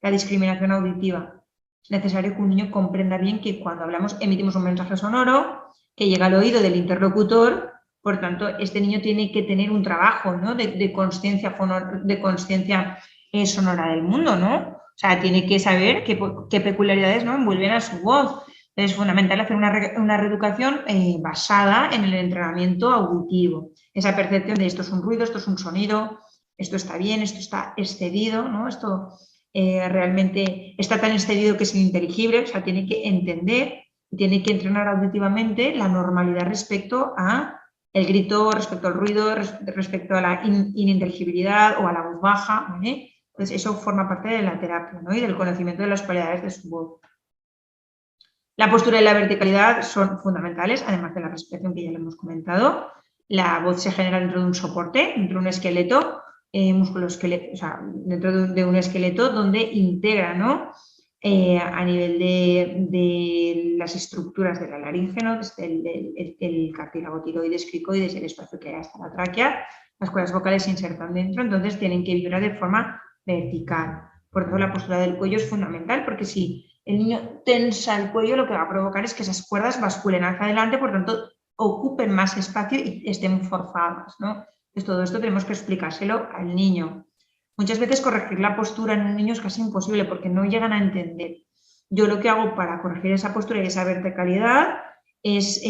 Speaker 1: La discriminación auditiva. Es necesario que un niño comprenda bien que cuando hablamos emitimos un mensaje sonoro que llega al oído del interlocutor, por tanto, este niño tiene que tener un trabajo, ¿no?, de conciencia sonora del mundo, ¿no? O sea, tiene que saber qué peculiaridades, ¿no?, envuelven a su voz. Es fundamental hacer una reeducación basada en el entrenamiento auditivo. Esa percepción de esto es un ruido, esto es un sonido, esto está bien, esto está excedido, ¿no? Esto realmente está tan excedido que es ininteligible, o sea, tiene que entender y tiene que entrenar auditivamente la normalidad respecto a el grito, respecto al ruido, respecto a la ininteligibilidad o a la voz baja, ¿vale? Entonces, eso forma parte de la terapia, ¿no?, y del conocimiento de las cualidades de su voz. La postura y la verticalidad son fundamentales, además de la respiración que ya le hemos comentado. La voz se genera dentro de un soporte, dentro de un esqueleto, músculo-esqueleto, o sea, dentro de un esqueleto donde integra, ¿no?, a nivel de las estructuras de la laringe, ¿no?, desde el cartílago tiroides, cricoides, el espacio que hay hasta la tráquea, las cuerdas vocales se insertan dentro, entonces tienen que vibrar de forma vertical. Por tanto, la postura del cuello es fundamental, porque si el niño tensa el cuello, lo que va a provocar es que esas cuerdas basculen hacia adelante, por tanto, ocupen más espacio y estén forzadas, ¿no? Entonces, todo esto tenemos que explicárselo al niño. Muchas veces corregir la postura en un niño es casi imposible porque no llegan a entender. Yo lo que hago para corregir esa postura y esa verticalidad es,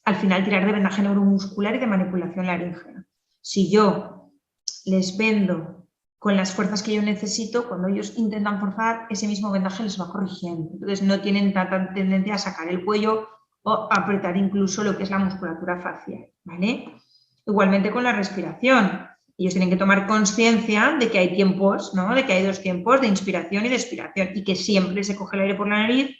Speaker 1: al final, tirar de vendaje neuromuscular y de manipulación laríngea. Si yo les vendo con las fuerzas que yo necesito, cuando ellos intentan forzar, ese mismo vendaje les va corrigiendo. Entonces, no tienen tanta tendencia a sacar el cuello o a apretar incluso lo que es la musculatura facial, ¿vale? Igualmente con la respiración. Ellos tienen que tomar conciencia de que hay tiempos, ¿no?, de que hay dos tiempos, de inspiración y de expiración, y que siempre se coge el aire por la nariz.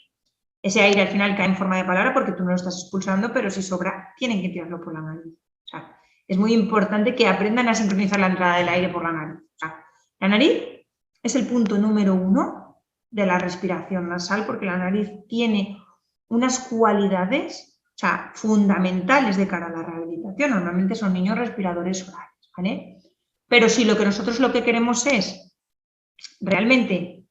Speaker 1: Ese aire al final cae en forma de palabra porque tú no lo estás expulsando, pero si sobra, tienen que tirarlo por la nariz. O sea, es muy importante que aprendan a sincronizar la entrada del aire por la nariz. O sea, la nariz es el punto número 1 de la respiración nasal, porque la nariz tiene unas cualidades, o sea, fundamentales de cara a la rehabilitación. Normalmente son niños respiradores orales, ¿vale? Pero si lo que queremos es realmente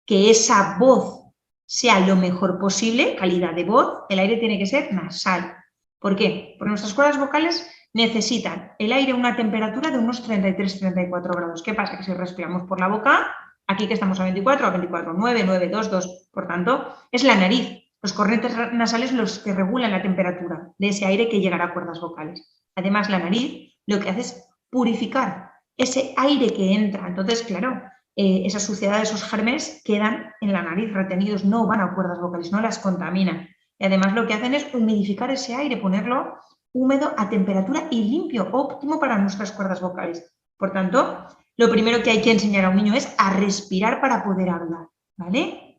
Speaker 1: que esa voz sea lo mejor posible, calidad de voz, el aire tiene que ser nasal. ¿Por qué? Porque nuestras cuerdas vocales necesitan el aire a una temperatura de unos 33-34 grados. ¿Qué pasa? Que si respiramos por la boca, aquí que estamos a 24, 9, 9, 2, 2. Por tanto, es la nariz, los cornetes nasales los que regulan la temperatura de ese aire que llegará a cuerdas vocales. Además, la nariz lo que hace es purificar ese aire que entra. Entonces, claro, esa suciedad, esos gérmenes quedan en la nariz retenidos, no van a cuerdas vocales, no las contaminan. Y además lo que hacen es humidificar ese aire, ponerlo húmedo a temperatura y limpio, óptimo para nuestras cuerdas vocales. Por tanto, lo primero que hay que enseñar a un niño es a respirar para poder hablar, ¿vale?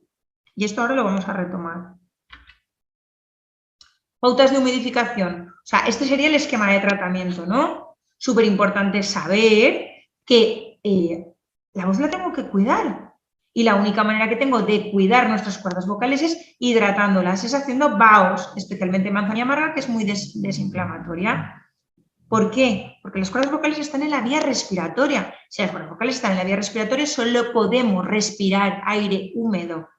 Speaker 1: Y esto ahora lo vamos a retomar. Pautas de humidificación. O sea, este sería el esquema de tratamiento, ¿no? Súper importante saber que la voz la tengo que cuidar. Y la única manera que tengo de cuidar nuestras cuerdas vocales es hidratándolas, es haciendo baos, especialmente manzanilla amarga, que es muy desinflamatoria. ¿Por qué? Porque las cuerdas vocales están en la vía respiratoria. Si las cuerdas vocales están en la vía respiratoria, solo podemos respirar aire húmedo.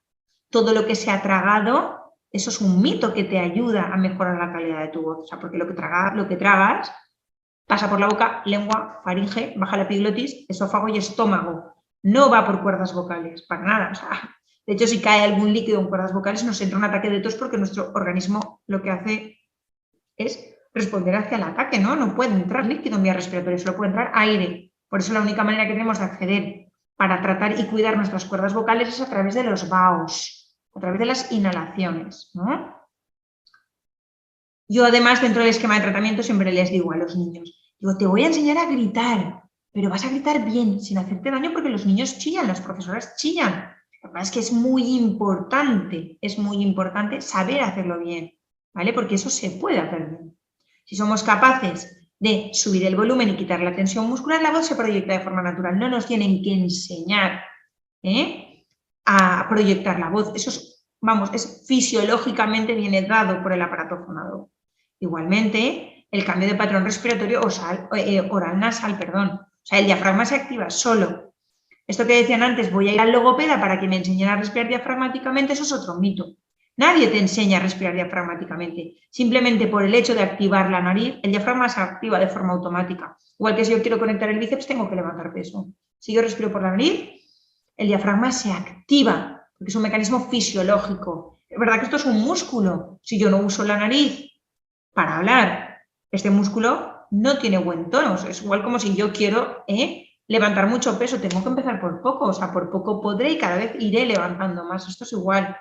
Speaker 1: Todo lo que se ha tragado, eso es un mito que te ayuda a mejorar la calidad de tu voz. O sea, porque lo que tragas pasa por la boca, lengua, faringe, baja la epiglotis, esófago y estómago. No va por cuerdas vocales, para nada. O sea, de hecho, si cae algún líquido en cuerdas vocales, nos entra un ataque de tos porque nuestro organismo lo que hace es responder hacia el ataque, ¿no? No puede entrar líquido en vía respiratoria, solo puede entrar aire. Por eso la única manera que tenemos de acceder para tratar y cuidar nuestras cuerdas vocales es a través de los vaos, a través de las inhalaciones, ¿no? Yo además dentro del esquema de tratamiento siempre les digo a los niños, digo, te voy a enseñar a gritar, pero vas a gritar bien, sin hacerte daño porque los niños chillan, las profesoras chillan. La verdad es que es muy importante saber hacerlo bien, ¿vale? Porque eso se puede hacer bien. Si somos capaces de subir el volumen y quitar la tensión muscular, la voz se proyecta de forma natural. No nos tienen que enseñar a proyectar la voz. Eso es fisiológicamente viene dado por el aparato fonador. Igualmente, el cambio de patrón respiratorio oral-nasal, o sea, el diafragma se activa solo. Esto que decían antes, voy a ir al logopeda para que me enseñen a respirar diafragmáticamente, eso es otro mito. Nadie te enseña a respirar diafragmáticamente. Simplemente por el hecho de activar la nariz, el diafragma se activa de forma automática. Igual que si yo quiero conectar el bíceps, tengo que levantar peso. Si yo respiro por la nariz, el diafragma se activa, porque es un mecanismo fisiológico. Es verdad que esto es un músculo. Si yo no uso la nariz para hablar, este músculo no tiene buen tono. Es igual como si yo quiero levantar mucho peso, tengo que empezar por poco. O sea, por poco podré y cada vez iré levantando más. Esto es igual.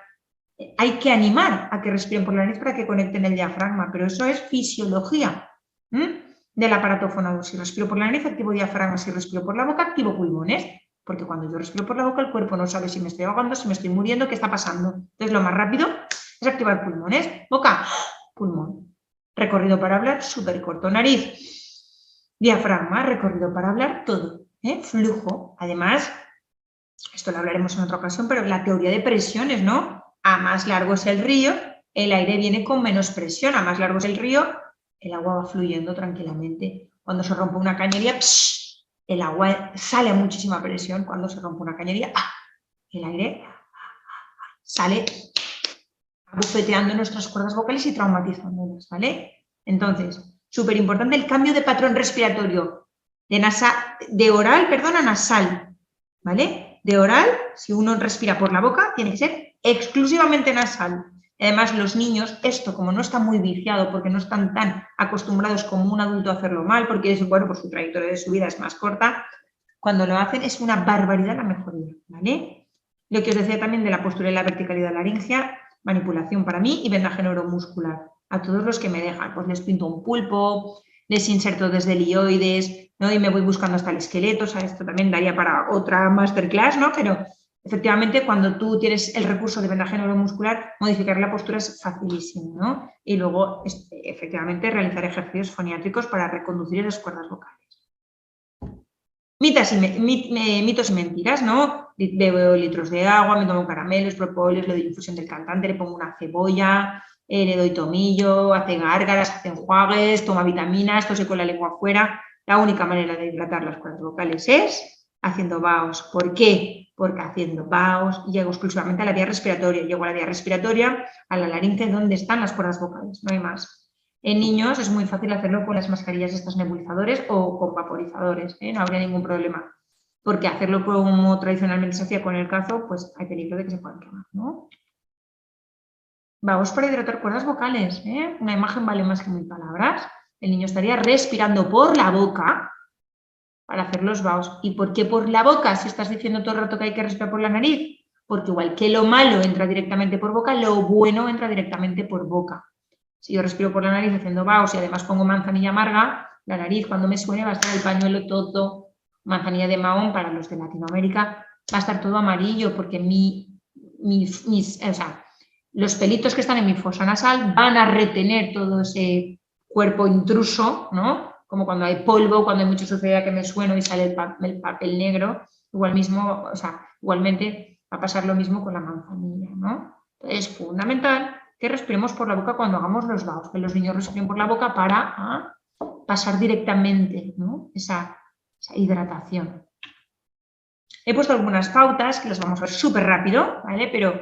Speaker 1: Hay que animar a que respiren por la nariz para que conecten el diafragma, pero eso es fisiología del aparato fonador. Si respiro por la nariz, activo diafragma. Si respiro por la boca, activo pulmones. Porque cuando yo respiro por la boca, el cuerpo no sabe si me estoy ahogando, si me estoy muriendo, qué está pasando. Entonces, lo más rápido es activar pulmones. Boca, pulmón. Recorrido para hablar, súper corto. Nariz, diafragma, recorrido para hablar, todo. Flujo. Además, esto lo hablaremos en otra ocasión, pero la teoría de presiones, ¿no? A más largo es el río, el aire viene con menos presión. A más largo es el río, el agua va fluyendo tranquilamente. Cuando se rompe una cañería, el agua sale a muchísima presión. Cuando se rompe una cañería, el aire sale bufeteando nuestras cuerdas vocales y traumatizándolas, ¿vale? Entonces, súper importante el cambio de patrón respiratorio de oral a nasal, ¿vale? De oral, si uno respira por la boca, tiene que ser exclusivamente nasal. Además, los niños, esto como no está muy viciado, porque no están tan acostumbrados como un adulto a hacerlo mal, porque bueno, pues su trayectoria de su vida es más corta, cuando lo hacen es una barbaridad la mejoría, ¿vale? Lo que os decía también de la postura y la verticalidad laringea, manipulación para mí y vendaje neuromuscular. A todos los que me dejan, pues les pinto un pulpo, les inserto desde el ilioides, ¿no? Y me voy buscando hasta el esqueleto. O sea, esto también daría para otra masterclass, ¿no? Pero efectivamente, cuando tú tienes el recurso de vendaje neuromuscular, modificar la postura es facilísimo, ¿no? Y luego, efectivamente, realizar ejercicios foniátricos para reconducir las cuerdas vocales. Mitos y mentiras, ¿no? Bebo litros de agua, me tomo caramelos, propóleos, le doy infusión del cantante, le pongo una cebolla, le doy tomillo, hace gárgaras, hace enjuagues, toma vitaminas, tose con la lengua afuera. La única manera de hidratar las cuerdas vocales es haciendo vaos. ¿Por qué? Porque haciendo vaos llego exclusivamente a la vía respiratoria. Llego a la vía respiratoria, a la laringe, donde están las cuerdas vocales, no hay más. En niños es muy fácil hacerlo con las mascarillas de estos nebulizadores o con vaporizadores, no habría ningún problema. Porque hacerlo como tradicionalmente se hacía con el cazo, pues hay peligro de que se puedan quemar, ¿no? Vamos para hidratar cuerdas vocales, Una imagen vale más que 1000 palabras. El niño estaría respirando por la boca para hacer los vaos. ¿Y por qué por la boca? Si estás diciendo todo el rato que hay que respirar por la nariz. Porque igual que lo malo entra directamente por boca, lo bueno entra directamente por boca. Si yo respiro por la nariz haciendo vaos y además pongo manzanilla amarga, la nariz cuando me suene va a estar el pañuelo todo, manzanilla de Mahón para los de Latinoamérica, va a estar todo amarillo porque los pelitos que están en mi fosa nasal van a retener todo ese cuerpo intruso, ¿no? Como cuando hay polvo, cuando hay mucha suciedad que me sueno y sale el papel negro, igualmente va a pasar lo mismo con la manzanilla, ¿no? Entonces es fundamental que respiremos por la boca cuando hagamos los vaos, que los niños respiren por la boca para pasar directamente, ¿no? esa hidratación. He puesto algunas pautas que las vamos a ver súper rápido, ¿vale? Pero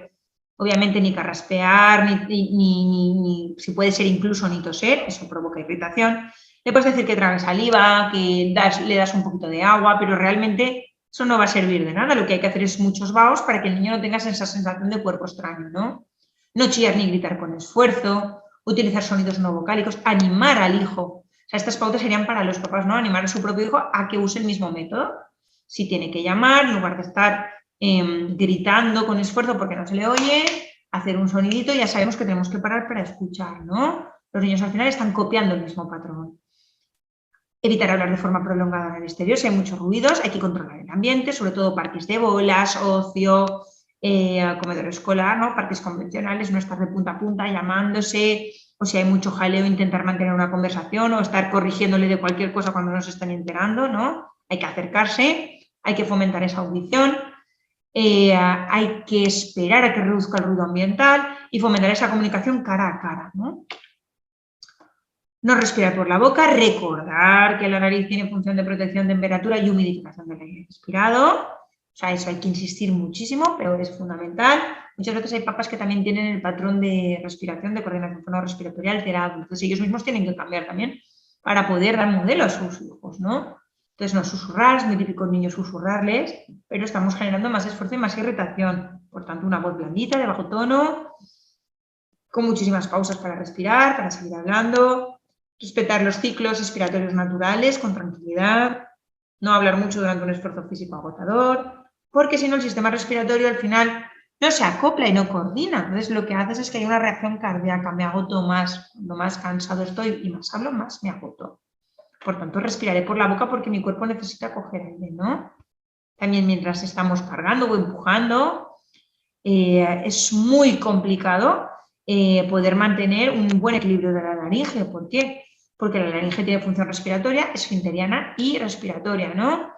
Speaker 1: obviamente ni carraspear, ni si puede ser incluso ni toser, eso provoca irritación. Le puedes decir que trague saliva, que le das un poquito de agua, pero realmente eso no va a servir de nada. Lo que hay que hacer es muchos vaos para que el niño no tenga esa sensación de cuerpo extraño, ¿no? No chillar ni gritar con esfuerzo, utilizar sonidos no vocálicos, animar al hijo. O sea, estas pautas serían para los papás, ¿no? Animar a su propio hijo a que use el mismo método. Si tiene que llamar, en lugar de estar gritando con esfuerzo porque no se le oye, hacer un sonidito, ya sabemos que tenemos que parar para escuchar, ¿no? Los niños al final están copiando el mismo patrón. Evitar hablar de forma prolongada en el exterior, si hay muchos ruidos, hay que controlar el ambiente, sobre todo parques de bolas, ocio, comedor escolar, ¿no? Parques convencionales, no estar de punta a punta llamándose, o si hay mucho jaleo, intentar mantener una conversación o estar corrigiéndole de cualquier cosa cuando no se están enterando, ¿no? Hay que acercarse, hay que fomentar esa audición, hay que esperar a que reduzca el ruido ambiental y fomentar esa comunicación cara a cara, ¿no? No respirar por la boca, recordar que la nariz tiene función de protección, temperatura y humidificación del aire respirado. O sea, eso hay que insistir muchísimo, pero es fundamental. Muchas veces hay papás que también tienen el patrón de respiración, de coordinación fonorrespiratoria alterado. Entonces ellos mismos tienen que cambiar también para poder dar modelo a sus hijos, ¿no? Entonces no susurrar, es muy típico niños susurrarles, pero estamos generando más esfuerzo y más irritación. Por tanto, una voz blandita, de bajo tono, con muchísimas pausas para respirar, para seguir hablando. Respetar los ciclos respiratorios naturales con tranquilidad, no hablar mucho durante un esfuerzo físico agotador, porque si no el sistema respiratorio al final no se acopla y no coordina. Entonces lo que haces es que hay una reacción cardíaca, me agoto más, cuando más cansado estoy y más hablo, más me agoto. Por tanto, respiraré por la boca porque mi cuerpo necesita coger aire, ¿no? También mientras estamos cargando o empujando, es muy complicado poder mantener un buen equilibrio de la laringe. ¿Por qué? Porque la laringe tiene función respiratoria, esfinteriana y respiratoria, ¿no?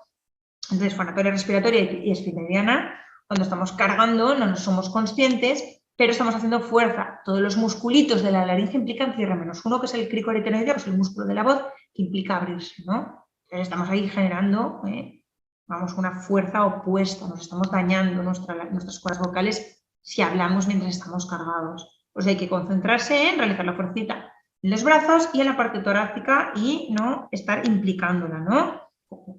Speaker 1: Entonces, fonatoria respiratoria y esfinteriana, cuando estamos cargando no nos somos conscientes, pero estamos haciendo fuerza. Todos los musculitos de la laringe implican cierre -1, que es el cricoaritenoideo, que es el músculo de la voz, que implica abrirse, ¿no? Entonces, estamos ahí generando, vamos, una fuerza opuesta, nos estamos dañando nuestras cuerdas vocales si hablamos mientras estamos cargados. Pues hay que concentrarse en realizar la fuercita en los brazos y en la parte torácica y no estar implicándola, ¿no?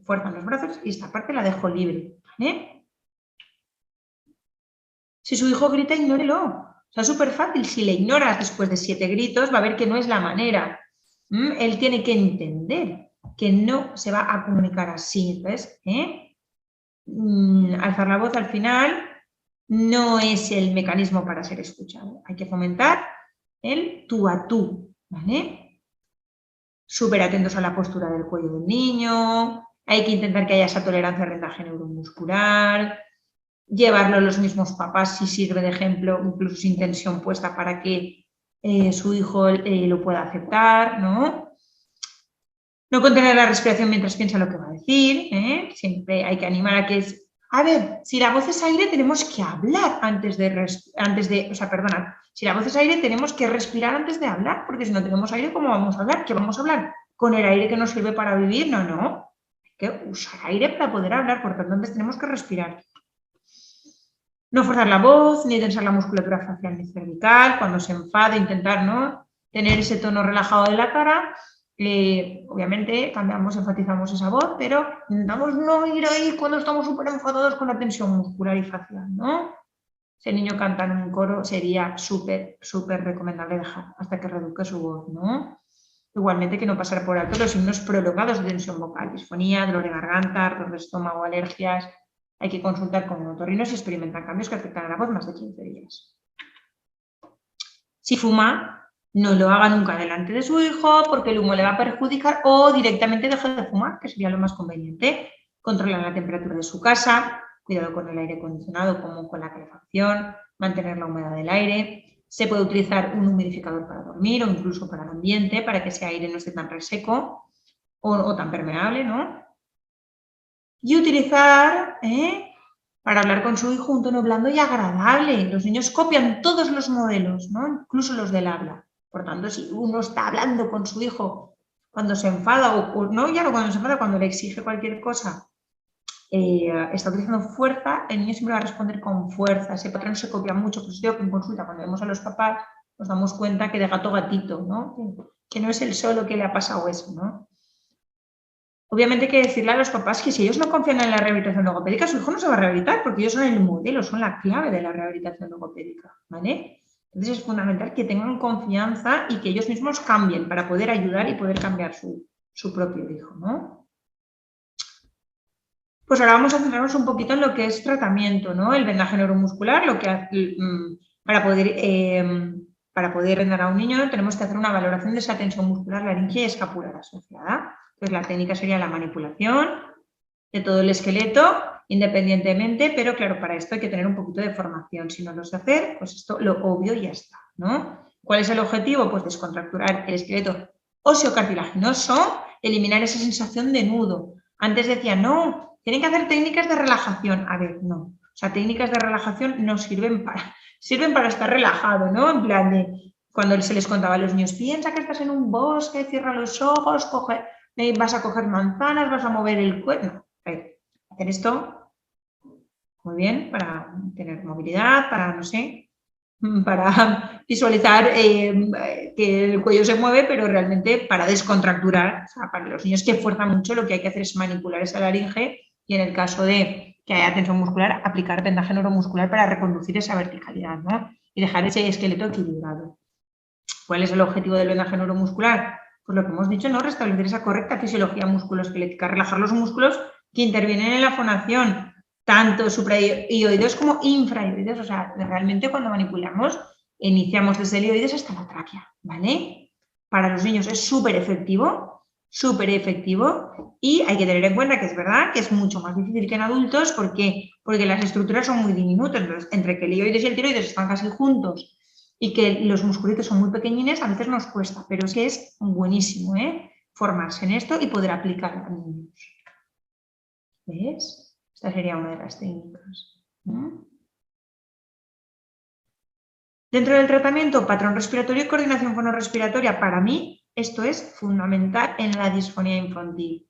Speaker 1: Fuerza en los brazos y esta parte la dejo libre, ¿vale? Si su hijo grita, ignórelo. O sea, es súper fácil. Si le ignoras después de 7 gritos, va a ver que no es la manera. Él tiene que entender que no se va a comunicar así. Entonces, alzar la voz al final no es el mecanismo para ser escuchado. Hay que fomentar el tú a tú, ¿vale? Súper atentos a la postura del cuello del niño, hay que intentar que haya esa tolerancia al rendaje neuromuscular, llevarlo a los mismos papás si sirve de ejemplo, incluso sin tensión puesta para que su hijo lo pueda aceptar, ¿no? No contener la respiración mientras piensa lo que va a decir, siempre hay que animar a que es... A ver, si la voz es aire tenemos que hablar si la voz es aire tenemos que respirar antes de hablar, porque si no tenemos aire, ¿cómo vamos a hablar? ¿Qué vamos a hablar? ¿Con el aire que nos sirve para vivir? No, no. Hay que usar aire para poder hablar, por tanto antes tenemos que respirar. No forzar la voz, ni tensar la musculatura facial ni cervical, cuando se enfada, intentar, ¿no?, tener ese tono relajado de la cara. Obviamente enfatizamos esa voz, pero intentamos no ir ahí cuando estamos súper enfadados con la tensión muscular y facial, ¿no? Si el niño canta en un coro, sería súper, súper recomendable dejar hasta que reduzca su voz, ¿no? Igualmente que no pasar por alto los signos prolongados de tensión vocal, disfonía, dolor de garganta, ardor de estómago, alergias. Hay que consultar con un otorrino si experimentan cambios que afectan a la voz más de 15 días. Si fuma, no lo haga nunca delante de su hijo porque el humo le va a perjudicar o directamente deje de fumar, que sería lo más conveniente. Controlar la temperatura de su casa, cuidado con el aire acondicionado como con la calefacción, mantener la humedad del aire. Se puede utilizar un humidificador para dormir o incluso para el ambiente, para que ese aire no esté tan reseco o tan permeable, ¿no? Y utilizar, para hablar con su hijo, un tono blando y agradable. Los niños copian todos los modelos, ¿no?, incluso los del habla. Por tanto, si uno está hablando con su hijo cuando se enfada, o no ya no cuando se enfada, cuando le exige cualquier cosa, está utilizando fuerza, el niño siempre va a responder con fuerza. Ese patrón se copia mucho. Pues yo que en consulta, cuando vemos a los papás, nos damos cuenta que de gato gatito, ¿no?, que no es él solo que le ha pasado eso, ¿no? Obviamente hay que decirle a los papás que si ellos no confían en la rehabilitación logopédica, su hijo no se va a rehabilitar porque ellos son el modelo, son la clave de la rehabilitación logopédica, ¿vale? Entonces es fundamental que tengan confianza y que ellos mismos cambien para poder ayudar y poder cambiar su propio hijo, ¿no? Pues ahora vamos a centrarnos un poquito en lo que es tratamiento, ¿no? El vendaje neuromuscular, lo que para poder vendar a un niño tenemos que hacer una valoración de esa tensión muscular laringea y escapular asociada. Entonces la técnica sería la manipulación de todo el esqueleto independientemente, pero claro, para esto hay que tener un poquito de formación. Si no lo sé hacer, pues esto lo obvio y ya está, ¿no? ¿Cuál es el objetivo? Pues descontracturar el esqueleto óseo-cartilaginoso, eliminar esa sensación de nudo. Antes decía, no, tienen que hacer técnicas de relajación. A ver, no. O sea, técnicas de relajación no sirven para estar relajado, ¿no? En plan de, cuando se les contaba a los niños, piensa que estás en un bosque, cierra los ojos, vas a coger manzanas, vas a mover el cuerpo. A ver, hacer esto muy bien para tener movilidad, para, no sé, para visualizar que el cuello se mueve, pero realmente para descontracturar, o sea, para los niños que fuerzan mucho, lo que hay que hacer es manipular esa laringe y en el caso de que haya tensión muscular, aplicar vendaje neuromuscular para reconducir esa verticalidad, ¿no? Y dejar ese esqueleto equilibrado. ¿Cuál es el objetivo del vendaje neuromuscular? Pues lo que hemos dicho, ¿no? Restablecer esa correcta fisiología musculoesquelética, relajar los músculos que intervienen en la fonación, tanto supraioideos como infraioideos. O sea, realmente cuando manipulamos, iniciamos desde el ioides hasta la tráquea, ¿vale? Para los niños es súper efectivo y hay que tener en cuenta que es verdad que es mucho más difícil que en adultos porque las estructuras son muy diminutas. Entonces, entre que el ioides y el tiroides están casi juntos y que los musculitos son muy pequeñines, a veces nos cuesta, pero es que es buenísimo, ¿eh? Formarse en esto y poder aplicarlo a niños. ¿Ves? Esta sería una de las técnicas. Dentro del tratamiento, patrón respiratorio y coordinación fonorrespiratoria, para mí esto es fundamental en la disfonía infantil.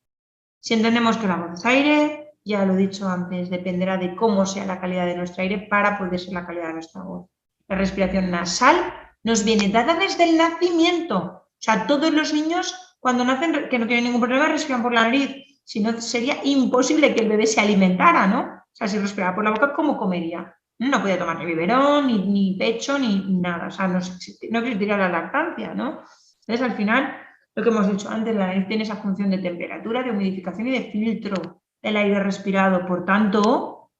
Speaker 1: Si entendemos que la voz es aire, ya lo he dicho antes, dependerá de cómo sea la calidad de nuestro aire para poder ser la calidad de nuestra voz. La respiración nasal nos viene dada desde el nacimiento. O sea, todos los niños cuando nacen que no tienen ningún problema respiran por la nariz. Si no, sería imposible que el bebé se alimentara, ¿no? O sea, si respiraba por la boca, ¿cómo comería? No podía tomar ni biberón, ni pecho, ni nada. O sea, no existiría la lactancia, ¿no? Entonces, al final, lo que hemos dicho antes, la nariz tiene esa función de temperatura, de humidificación y de filtro del aire respirado. Por tanto,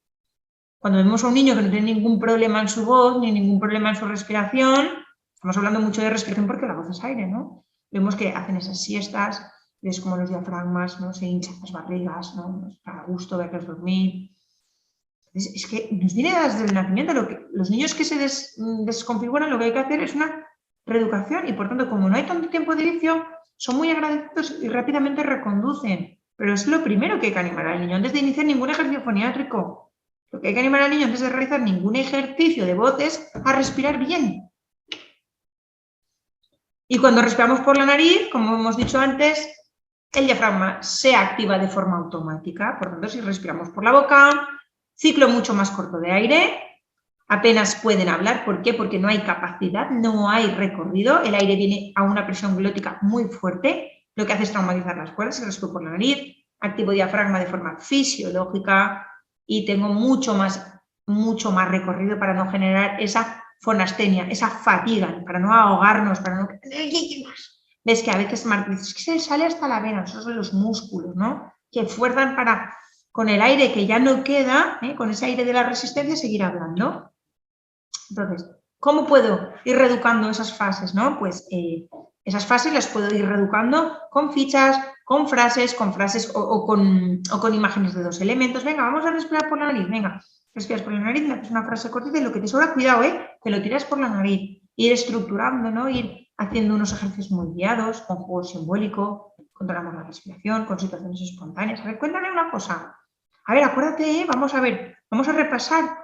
Speaker 1: cuando vemos a un niño que no tiene ningún problema en su voz, ni ningún problema en su respiración, estamos hablando mucho de respiración porque la voz es aire, ¿no? Vemos que hacen esas siestas, ves como los diafragmas, ¿no? Se hinchan las barrigas, ¿no? Para gusto verlos dormir. Entonces, es que nos viene desde el nacimiento. Los niños que se desconfiguran, lo que hay que hacer es una reeducación y, por tanto, como no hay tanto tiempo de inicio, son muy agradecidos y rápidamente reconducen. Pero es lo primero que hay que animar al niño antes de iniciar ningún ejercicio foniátrico. Lo que hay que animar al niño antes de realizar ningún ejercicio de voz es a respirar bien. Y cuando respiramos por la nariz, como hemos dicho antes, el diafragma se activa de forma automática. Por tanto, si respiramos por la boca, ciclo mucho más corto de aire, apenas pueden hablar. ¿Por qué? Porque no hay capacidad, no hay recorrido. El aire viene a una presión glótica muy fuerte. Lo que hace es traumatizar las cuerdas. Respiro por la nariz, activo diafragma de forma fisiológica y tengo mucho más recorrido para no generar esa fonastenia, esa fatiga, para no ahogarnos, para no... Ves que a veces es que se sale hasta la vena, esos son los músculos, ¿no? Que fuerzan para, con el aire que ya no queda, con ese aire de la resistencia, seguir hablando. Entonces, ¿cómo puedo ir reeducando esas fases, no? Pues esas fases las puedo ir reeducando con fichas, con frases o con imágenes de dos elementos. Venga, vamos a respirar por la nariz, venga. Respiras por la nariz, me haces una frase cortita y lo que te sobra, cuidado, que lo tiras por la nariz. Ir estructurando, ¿no? Ir haciendo unos ejercicios muy guiados, con juego simbólico, controlamos la respiración, con situaciones espontáneas. A ver, cuéntame una cosa. A ver, acuérdate, vamos a repasar.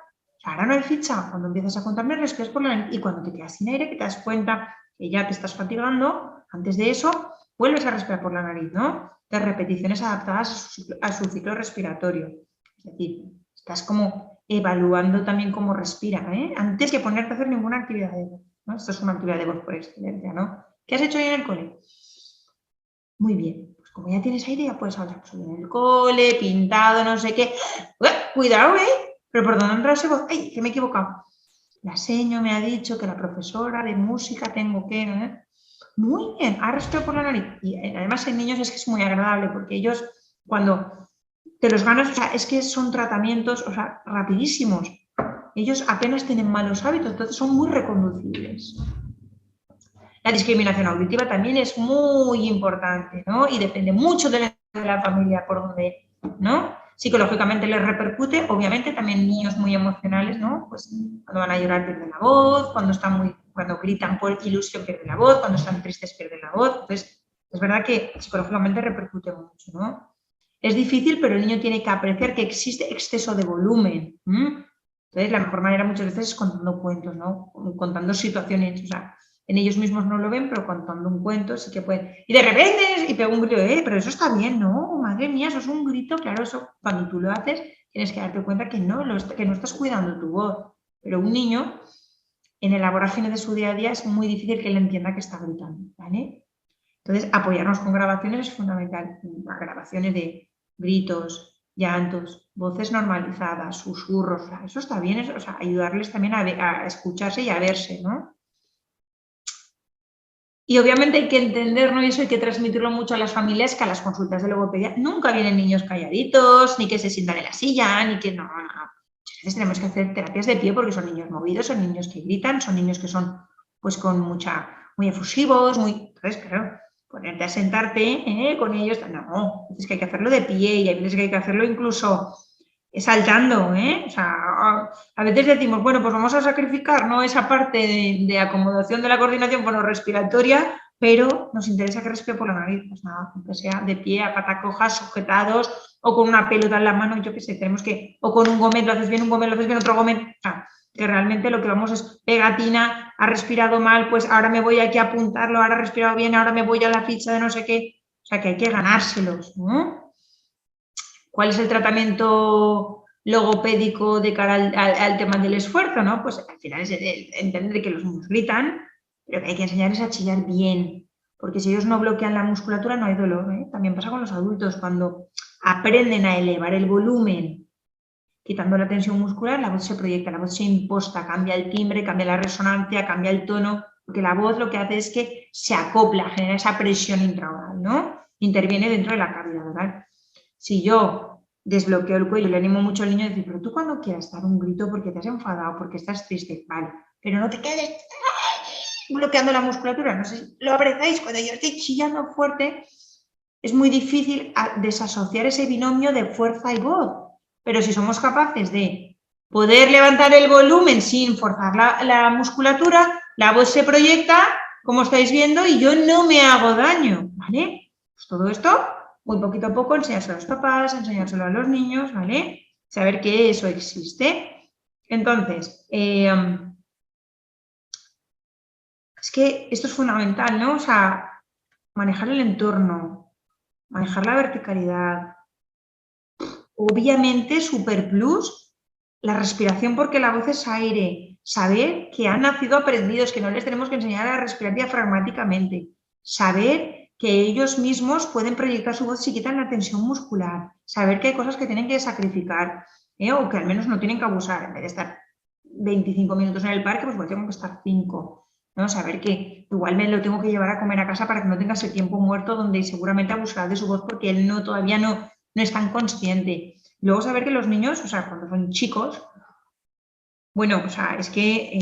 Speaker 1: Ahora no hay ficha. Cuando empiezas a contarme, respiras por la nariz y cuando te quedas sin aire, que te das cuenta que ya te estás fatigando, antes de eso, vuelves a respirar por la nariz, ¿no? De repeticiones adaptadas a su ciclo respiratorio. Es decir, estás como evaluando también cómo respira, antes que ponerte a hacer ninguna actividad de voz, ¿no? Esto es una actividad de voz por excelencia, ¿no? ¿Qué has hecho hoy en el cole? Muy bien, pues como ya tienes aire, ya puedes hablar. Pues en el cole, pintado, no sé qué. ¡Cuidado, Pero ¿por dónde entra ese voz? ¡Ay, que me he equivocado! La seño me ha dicho que la profesora de música tengo que... ¿eh? Muy bien, ha respirado por la nariz. Y además en niños es que es muy agradable porque ellos cuando te los ganas, o sea, es que son tratamientos, o sea, rapidísimos. Ellos apenas tienen malos hábitos, entonces son muy reconducibles. La discriminación auditiva también es muy importante, ¿no? Y depende mucho de la familia por donde, ¿no? Psicológicamente les repercute, obviamente también niños muy emocionales, ¿no? Pues cuando van a llorar pierden la voz, cuando gritan por ilusión pierden la voz, cuando están tristes pierden la voz. Entonces, es verdad que psicológicamente repercute mucho, ¿no? Es difícil, pero el niño tiene que apreciar que existe exceso de volumen. Entonces, la mejor manera muchas veces es contando cuentos, ¿no? Contando situaciones, o sea, en ellos mismos no lo ven, pero contando un cuento sí que pueden. Y de repente, y pego un grito, pero eso está bien, ¿no? Madre mía, eso es un grito, claro, eso cuando tú lo haces tienes que darte cuenta que no estás cuidando tu voz. Pero un niño, en el vorágine de su día a día, es muy difícil que él entienda que está gritando, ¿vale? Entonces, apoyarnos con grabaciones es fundamental. Grabaciones de gritos, llantos, voces normalizadas, susurros, eso está bien, o sea, ayudarles también a escucharse y a verse, ¿no? Y obviamente hay que entenderlo y eso hay que transmitirlo mucho a las familias, que a las consultas de logopedia nunca vienen niños calladitos, ni que se sientan en la silla, ni que no. Muchas veces tenemos que hacer terapias de pie porque son niños movidos, son niños que gritan, son niños que son pues muy efusivos, entonces, claro, ponerte a sentarte con ellos, no, es que hay que hacerlo de pie y hay veces que hay que hacerlo incluso saltando, O sea, a veces decimos, bueno, pues vamos a sacrificar, ¿no? Esa parte de acomodación de la coordinación respiratoria, pero nos interesa que respire por la nariz, pues nada, aunque sea de pie, a pata coja, sujetados, o con una pelota en la mano, yo qué sé, o con un gomet, lo haces bien, un gomet, lo haces bien, otro gomet, o sea, que realmente lo que vamos es pegatina, ha respirado mal, pues ahora me voy aquí a apuntarlo, ahora ha respirado bien, ahora me voy a la ficha de no sé qué, o sea, que hay que ganárselos, ¿no? ¿Cuál es el tratamiento logopédico de cara al tema del esfuerzo? ¿No? Pues al final es entender que los niños gritan, pero que hay que enseñarles a chillar bien, porque si ellos no bloquean la musculatura no hay dolor. También pasa con los adultos, cuando aprenden a elevar el volumen, quitando la tensión muscular, la voz se proyecta, la voz se imposta, cambia el timbre, cambia la resonancia, cambia el tono, porque la voz lo que hace es que se acopla, genera esa presión intraoral, ¿no? Interviene dentro de la cavidad oral. Si yo desbloqueo el cuello, le animo mucho al niño a decir, pero tú cuando quieras dar un grito porque te has enfadado, porque estás triste, vale, pero no te quedes bloqueando la musculatura. No sé si lo apreciáis, cuando yo estoy chillando fuerte, es muy difícil desasociar ese binomio de fuerza y voz. Pero si somos capaces de poder levantar el volumen sin forzar la musculatura, la voz se proyecta, como estáis viendo, y yo no me hago daño, ¿vale? Pues todo esto, muy poquito a poco, enseñárselo a los papás, enseñárselo a los niños, ¿vale? Saber que eso existe. Entonces, es que esto es fundamental, ¿no? O sea, manejar el entorno, manejar la verticalidad. Obviamente, super plus, la respiración porque la voz es aire. Saber que han nacido aprendidos, que no les tenemos que enseñar a respirar diafragmáticamente. Saber que ellos mismos pueden proyectar su voz si quitan la tensión muscular. Saber que hay cosas que tienen que sacrificar, o que al menos no tienen que abusar. En vez de estar 25 minutos en el parque, pues tengo que estar 5. ¿No? Saber que igual me lo tengo que llevar a comer a casa para que no tenga ese tiempo muerto donde seguramente abusará de su voz porque él todavía no es tan consciente. Luego saber que los niños, o sea, cuando son chicos, bueno, o sea, es que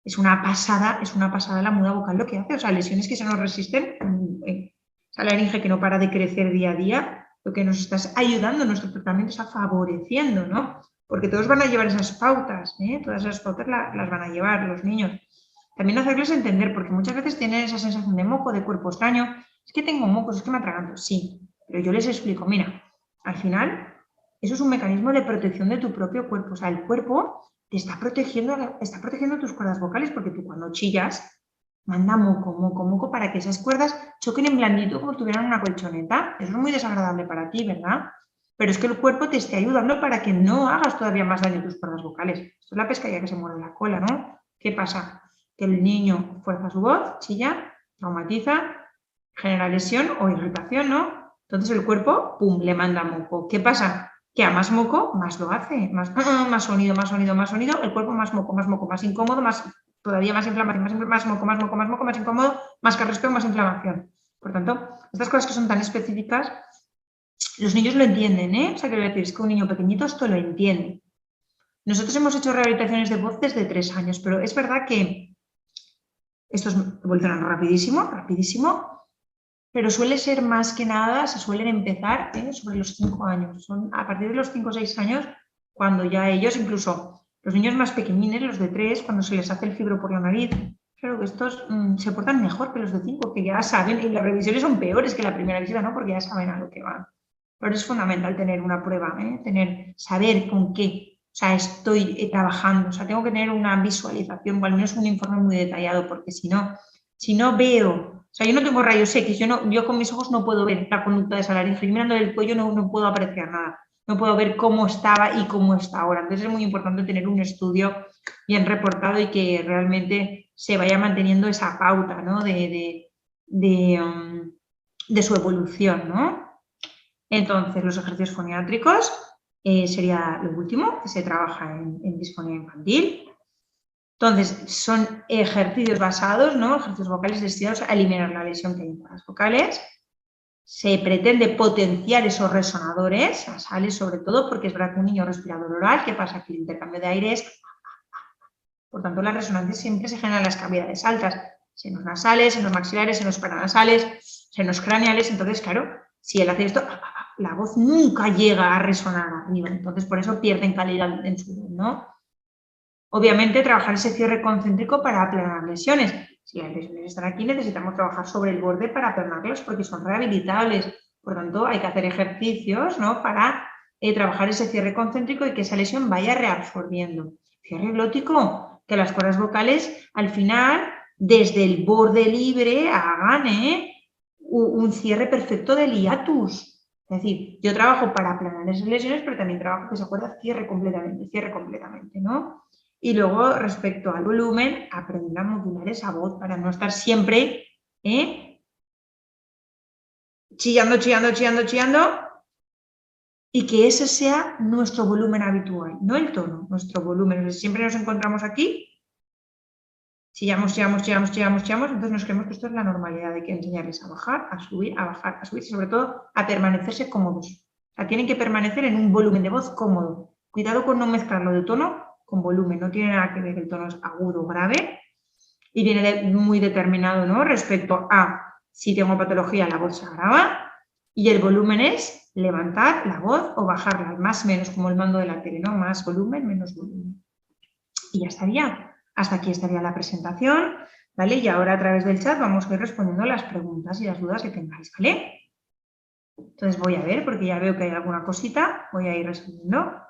Speaker 1: es una pasada la muda vocal lo que hace. O sea, lesiones que se nos resisten, la laringe que no para de crecer día a día, lo que nos está ayudando, nuestro tratamiento está favoreciendo, ¿no? Porque todos van a llevar esas pautas, todas esas pautas las van a llevar los niños. También hacerles entender, porque muchas veces tienen esa sensación de moco, de cuerpo extraño, es que tengo mocos, es que me atraganto, sí, pero yo les explico, mira, al final eso es un mecanismo de protección de tu propio cuerpo, o sea, el cuerpo te está protegiendo tus cuerdas vocales, porque tú cuando chillas manda moco para que esas cuerdas choquen en blandito como si tuvieran una colchoneta. Eso es muy desagradable para ti, ¿verdad? Pero es que el cuerpo te esté ayudando para que no hagas todavía más daño a tus cuerdas vocales. Esto es la pescadilla que se muerde la cola, ¿no? ¿Qué pasa? Que el niño fuerza su voz, chilla, traumatiza, genera lesión o irritación, ¿no? Entonces el cuerpo, ¡pum!, le manda moco. ¿Qué pasa? que a más moco, más lo hace, más sonido, más sonido, más sonido, el cuerpo más moco, más incómodo, todavía más inflamación, más moco, más incómodo, más carraspeo, más inflamación. Por tanto, estas cosas que son tan específicas, los niños lo entienden, ¿eh? O sea, quiero decir, es que un niño pequeñito esto lo entiende. Nosotros hemos hecho rehabilitaciones de voz desde 3 años, pero es verdad que estos evolucionan rapidísimo, pero suele ser más que nada, se suelen empezar sobre los 5 años. Son a partir de los 5 o 6 años cuando ya ellos, incluso los niños más pequeñines, los de 3, cuando se les hace el fibro por la nariz, claro que estos se portan mejor que los de 5, que ya saben, y las revisiones son peores que la primera visita, ¿no? Porque ya saben a lo que van. Pero es fundamental tener una prueba, saber con qué, o sea, estoy trabajando, o sea, tengo que tener una visualización, o al menos un informe muy detallado, porque si no veo, o sea, yo no tengo rayos X, yo con mis ojos no puedo ver la conducta de esa laringe, yo mirando el cuello no puedo apreciar nada, no puedo ver cómo estaba y cómo está ahora. Entonces es muy importante tener un estudio bien reportado y que realmente se vaya manteniendo esa pauta, ¿no? de su evolución, ¿no? Entonces, los ejercicios foniátricos sería lo último que se trabaja en disfonía infantil. Entonces, son ejercicios basados, ¿no? Ejercicios vocales destinados a eliminar la lesión que hay en las vocales. Se pretende potenciar esos resonadores nasales, sobre todo, porque es verdad que un niño respirador oral, ¿qué pasa? Que el intercambio de aire es... Por tanto, las resonancias siempre se generan en las cavidades altas, senos nasales, senos maxilares, senos paranasales, senos craneales. Entonces, claro, si él hace esto, la voz nunca llega a resonar arriba. Entonces, por eso pierden calidad en su voz, ¿no? Obviamente, trabajar ese cierre concéntrico para aplanar lesiones. Si las lesiones están aquí, necesitamos trabajar sobre el borde para aplanarlas porque son rehabilitables. Por tanto, hay que hacer ejercicios, ¿no? Para trabajar ese cierre concéntrico y que esa lesión vaya reabsorbiendo. Cierre glótico, que las cuerdas vocales, al final, desde el borde libre, hagan un cierre perfecto del hiatus. Es decir, yo trabajo para aplanar esas lesiones, pero también trabajo que esa cuerda cierre completamente, ¿no? Y luego, respecto al volumen, aprender a modular esa voz para no estar siempre chillando, y que ese sea nuestro volumen habitual, no el tono, nuestro volumen. Siempre nos encontramos aquí, chillamos, entonces nos creemos que esto es la normalidad, hay que enseñarles a bajar, a subir, y sobre todo a permanecerse cómodos. O sea, tienen que permanecer en un volumen de voz cómodo. Cuidado con no mezclarlo de tono con volumen, no tiene nada que ver, el tono es agudo o grave y viene muy determinado, ¿no? Respecto a si tengo patología, la voz se agrava y el volumen es levantar la voz o bajarla, más o menos como el mando de la tele, ¿no? Más volumen, menos volumen. Y ya estaría. Hasta aquí estaría la presentación, ¿vale? Y ahora a través del chat vamos a ir respondiendo las preguntas y las dudas que tengáis, ¿vale? Entonces voy a ver, porque ya veo que hay alguna cosita, voy a ir respondiendo.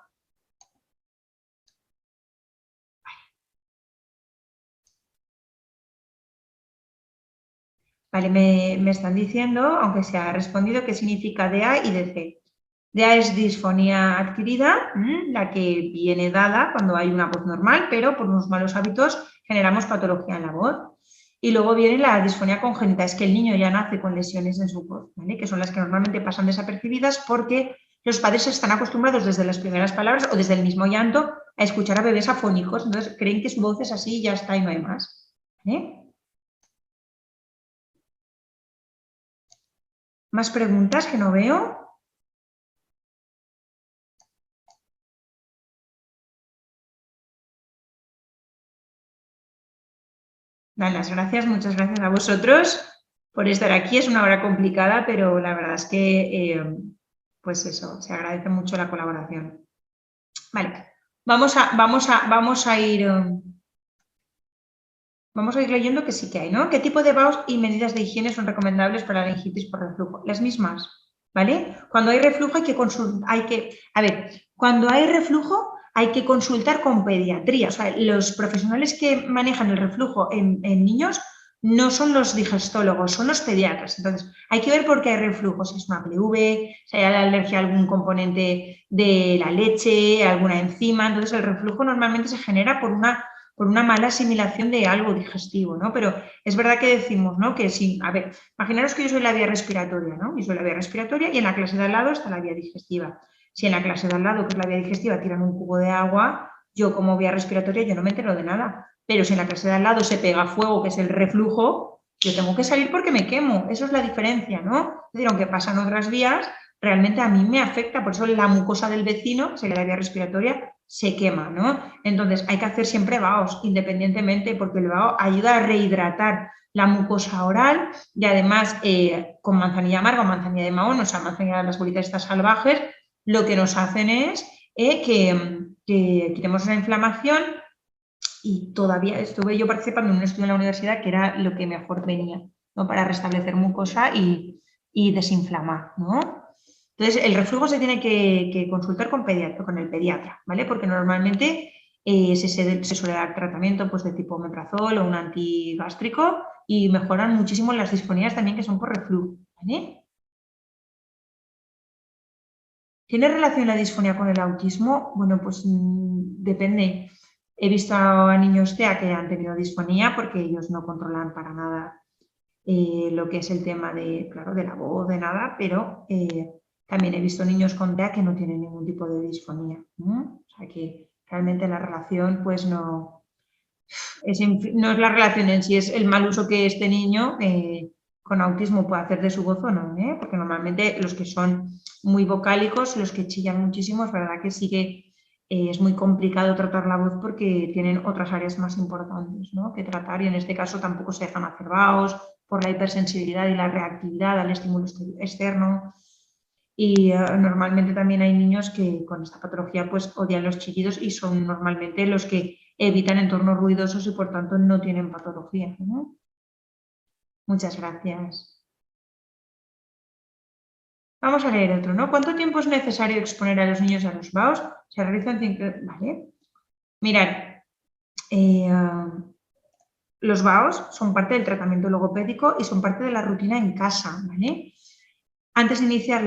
Speaker 1: Vale, me están diciendo, aunque se ha respondido, qué significa DA y DC. DA es disfonía adquirida, la que viene dada cuando hay una voz normal, pero por unos malos hábitos generamos patología en la voz. Y luego viene la disfonía congénita, es que el niño ya nace con lesiones en su voz, ¿vale? Que son las que normalmente pasan desapercibidas porque los padres están acostumbrados desde las primeras palabras o desde el mismo llanto a escuchar a bebés afónicos, entonces creen que su voz es así y ya está y no hay más, ¿vale? ¿Más preguntas que no veo? Las gracias, muchas gracias a vosotros por estar aquí. Es una hora complicada, pero la verdad es que, pues eso, se agradece mucho la colaboración. Vale, vamos a ir leyendo que sí que hay, ¿no? ¿Qué tipo de BAUS y medidas de higiene son recomendables para la laringitis por reflujo? Las mismas, ¿vale? Cuando hay reflujo cuando hay reflujo hay que consultar con pediatría. O sea, los profesionales que manejan el reflujo en niños no son los digestólogos, son los pediatras. Entonces, hay que ver por qué hay reflujo, si es una PLV, si hay alergia a algún componente de la leche, alguna enzima. Entonces, el reflujo normalmente se genera por una mala asimilación de algo digestivo, ¿no? Pero es verdad que decimos, ¿no? Que sí, a ver, imaginaros que yo soy la vía respiratoria, ¿no? Yo soy la vía respiratoria y en la clase de al lado está la vía digestiva. Si en la clase de al lado, que es la vía digestiva, tiran un cubo de agua, yo como vía respiratoria yo no me entero de nada. Pero si en la clase de al lado se pega fuego, que es el reflujo, yo tengo que salir porque me quemo. Eso es la diferencia, ¿no? Es decir, aunque pasan otras vías, realmente a mí me afecta. Por eso la mucosa del vecino, que sería la vía respiratoria, se quema, ¿no? Entonces hay que hacer siempre vaos, independientemente, porque el vao ayuda a rehidratar la mucosa oral y además con manzanilla amarga o manzanilla de mahón, o sea, manzanilla de las bolitas estas salvajes, lo que nos hacen es que quitemos una inflamación y todavía estuve yo participando en un estudio en la universidad que era lo que mejor venía, ¿no? Para restablecer mucosa y desinflamar, ¿no? Entonces, el reflujo se tiene que consultar con el pediatra, ¿vale? Porque normalmente se suele dar tratamiento pues, de tipo omeprazol o un antigástrico y mejoran muchísimo las disfonías también que son por reflujo, ¿vale? ¿Tiene relación la disfonía con el autismo? Bueno, pues depende. He visto a niños TEA que han tenido disfonía porque ellos no controlan para nada lo que es el tema de, claro, de la voz, de nada, pero también he visto niños con TEA que no tienen ningún tipo de disfonía, ¿no? O sea que realmente la relación pues no es la relación en sí, es el mal uso que este niño con autismo puede hacer de su voz o no, ¿eh? Porque normalmente los que son muy vocálicos, los que chillan muchísimo, es verdad que sí que es muy complicado tratar la voz porque tienen otras áreas más importantes, ¿no? Que tratar y en este caso tampoco se dejan hacer vaos por la hipersensibilidad y la reactividad al estímulo externo. Y normalmente también hay niños que con esta patología pues odian los chillidos y son normalmente los que evitan entornos ruidosos y por tanto no tienen patología, ¿no? Muchas gracias. Vamos a leer otro, ¿no? ¿Cuánto tiempo es necesario exponer a los niños a los vaos? Se realizan 5... Vale. Mirad, los vaos son parte del tratamiento logopédico y son parte de la rutina en casa, ¿vale? Antes de iniciar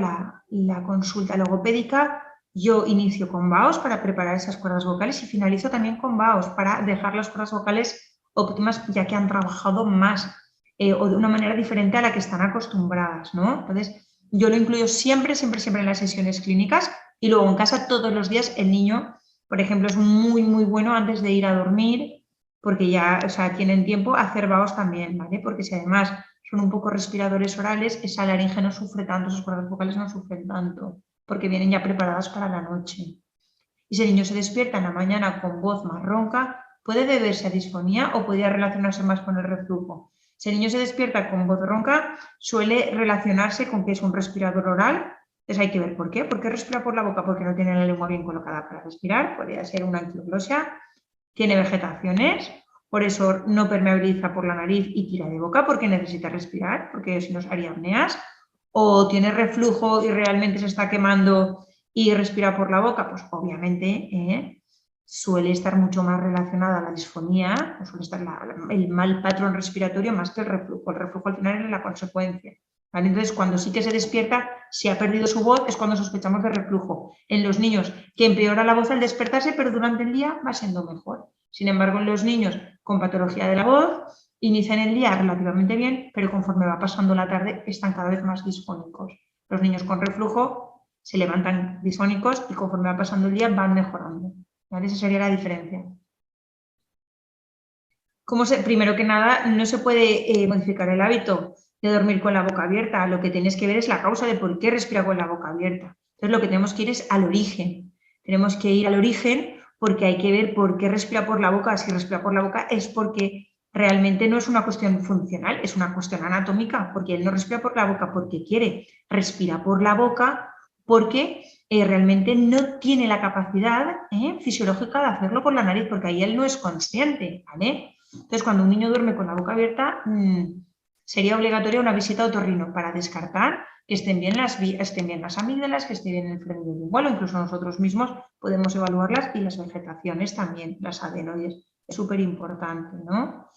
Speaker 1: la consulta logopédica, yo inicio con vaos para preparar esas cuerdas vocales y finalizo también con vaos para dejar las cuerdas vocales óptimas ya que han trabajado más o de una manera diferente a la que están acostumbradas, ¿no? Entonces, yo lo incluyo siempre, siempre, siempre en las sesiones clínicas y luego en casa todos los días el niño, por ejemplo, es muy, muy bueno antes de ir a dormir porque ya, o sea, tienen tiempo a hacer vaos también, ¿vale? Porque si además son un poco respiradores orales, esa laringe no sufre tanto, esas cuerdas vocales no sufren tanto, porque vienen ya preparadas para la noche. Y si el niño se despierta en la mañana con voz más ronca, puede deberse a disfonía o podría relacionarse más con el reflujo. Si el niño se despierta con voz ronca, suele relacionarse con que es un respirador oral. Entonces hay que ver por qué. ¿Por qué respira por la boca? Porque no tiene la lengua bien colocada para respirar. Podría ser una anquiloglosia. Tiene vegetaciones, por eso no permeabiliza por la nariz y tira de boca porque necesita respirar, porque si no haría apneas, o tiene reflujo y realmente se está quemando y respira por la boca, pues obviamente suele estar mucho más relacionada a la disfonía, o suele estar el mal patrón respiratorio más que el reflujo. El reflujo al final es la consecuencia. ¿Vale? Entonces, cuando sí que se despierta, si ha perdido su voz, es cuando sospechamos de reflujo. En los niños, que empeora la voz al despertarse, pero durante el día va siendo mejor. Sin embargo, en los niños con patología de la voz, inician el día relativamente bien, pero conforme va pasando la tarde, están cada vez más disfónicos. Los niños con reflujo se levantan disfónicos y conforme va pasando el día van mejorando. ¿Vale? Esa sería la diferencia. Primero que nada, no se puede modificar el hábito de dormir con la boca abierta. Lo que tienes que ver es la causa de por qué respira con la boca abierta. Entonces, lo que tenemos que ir es al origen. Tenemos que ir al origen porque hay que ver por qué respira por la boca. Si respira por la boca es porque realmente no es una cuestión funcional, es una cuestión anatómica, porque él no respira por la boca porque quiere, respira por la boca porque realmente no tiene la capacidad fisiológica de hacerlo por la nariz, porque ahí él no es consciente, ¿vale? Entonces, cuando un niño duerme con la boca abierta, sería obligatoria una visita a otorrino para descartar que estén bien las amígdalas, que esté bien el frenillo lingual, o incluso nosotros mismos podemos evaluarlas y las vegetaciones también, las adenoides. Es súper importante, ¿no?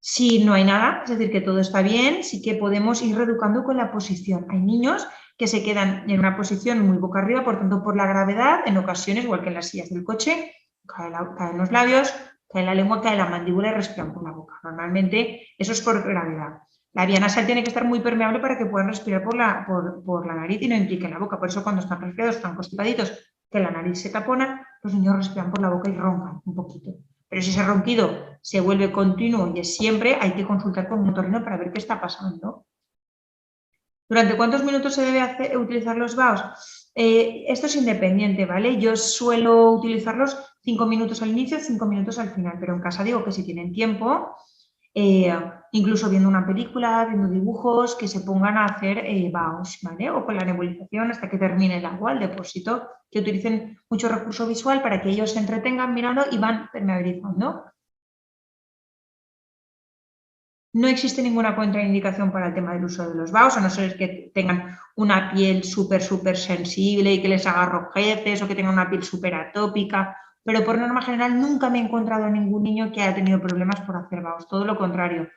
Speaker 1: Si no hay nada, es decir, que todo está bien, sí que podemos ir reeducando con la posición. Hay niños que se quedan en una posición muy boca arriba, por tanto, por la gravedad, en ocasiones, igual que en las sillas del coche, caen los labios, cae la lengua, cae la mandíbula y respiran por la boca. Normalmente eso es por gravedad. La vía nasal tiene que estar muy permeable para que puedan respirar por la nariz y no implique la boca. Por eso cuando están resfriados, están constipaditos, que la nariz se tapona, los niños respiran por la boca y roncan un poquito. Pero si ese ronquido se vuelve continuo y es siempre, hay que consultar con un otorrino para ver qué está pasando. ¿Durante cuántos minutos se debe utilizar los vaos? Esto es independiente, ¿vale? Yo suelo utilizarlos 5 minutos al inicio, 5 minutos al final, pero en casa digo que si tienen tiempo, incluso viendo una película, viendo dibujos, que se pongan a hacer vaos, ¿vale? O con la nebulización hasta que termine el agua, el depósito, que utilicen mucho recurso visual para que ellos se entretengan mirando y van permeabilizando. No existe ninguna contraindicación para el tema del uso de los vaos, a no ser que tengan una piel súper sensible y que les haga rojeces o que tengan una piel súper atópica, pero por norma general nunca me he encontrado a ningún niño que haya tenido problemas por hacer vaos, todo lo contrario.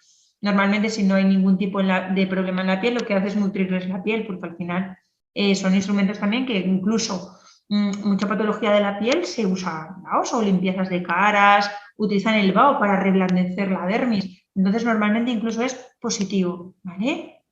Speaker 1: Normalmente si no hay ningún tipo de problema en la piel, lo que hace es nutrirles la piel, porque al final son instrumentos también que incluso mucha patología de la piel se usa vaos o limpiezas de caras, utilizan el vao para reblandecer la dermis. Entonces, normalmente incluso es positivo, ¿vale?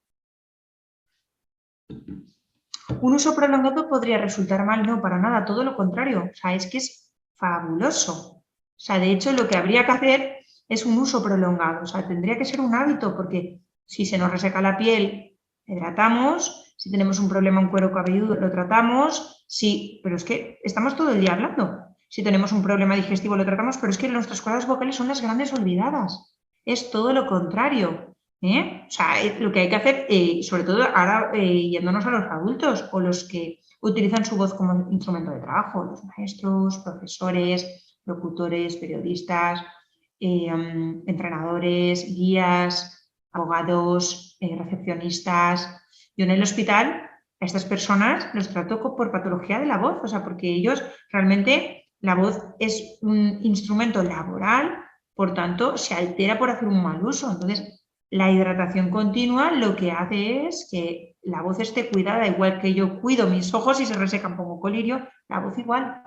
Speaker 1: Un uso prolongado podría resultar mal, no, para nada, todo lo contrario. O sea, es que es fabuloso. O sea, de hecho, lo que habría que hacer es un uso prolongado. O sea, tendría que ser un hábito, porque si se nos reseca la piel, hidratamos. Si tenemos un problema en cuero cabelludo, lo tratamos. Sí, pero es que estamos todo el día hablando. Si tenemos un problema digestivo, lo tratamos, pero es que nuestras cuerdas vocales son las grandes olvidadas. Es todo lo contrario. O sea, lo que hay que hacer, sobre todo ahora yéndonos a los adultos o los que utilizan su voz como instrumento de trabajo, los maestros, profesores, locutores, periodistas, entrenadores, guías, abogados, recepcionistas. Yo en el hospital a estas personas los trato por patología de la voz, o sea, porque ellos realmente la voz es un instrumento laboral, por tanto, se altera por hacer un mal uso. Entonces, la hidratación continua lo que hace es que la voz esté cuidada, igual que yo cuido mis ojos y se resecan, pongo colirio, la voz igual.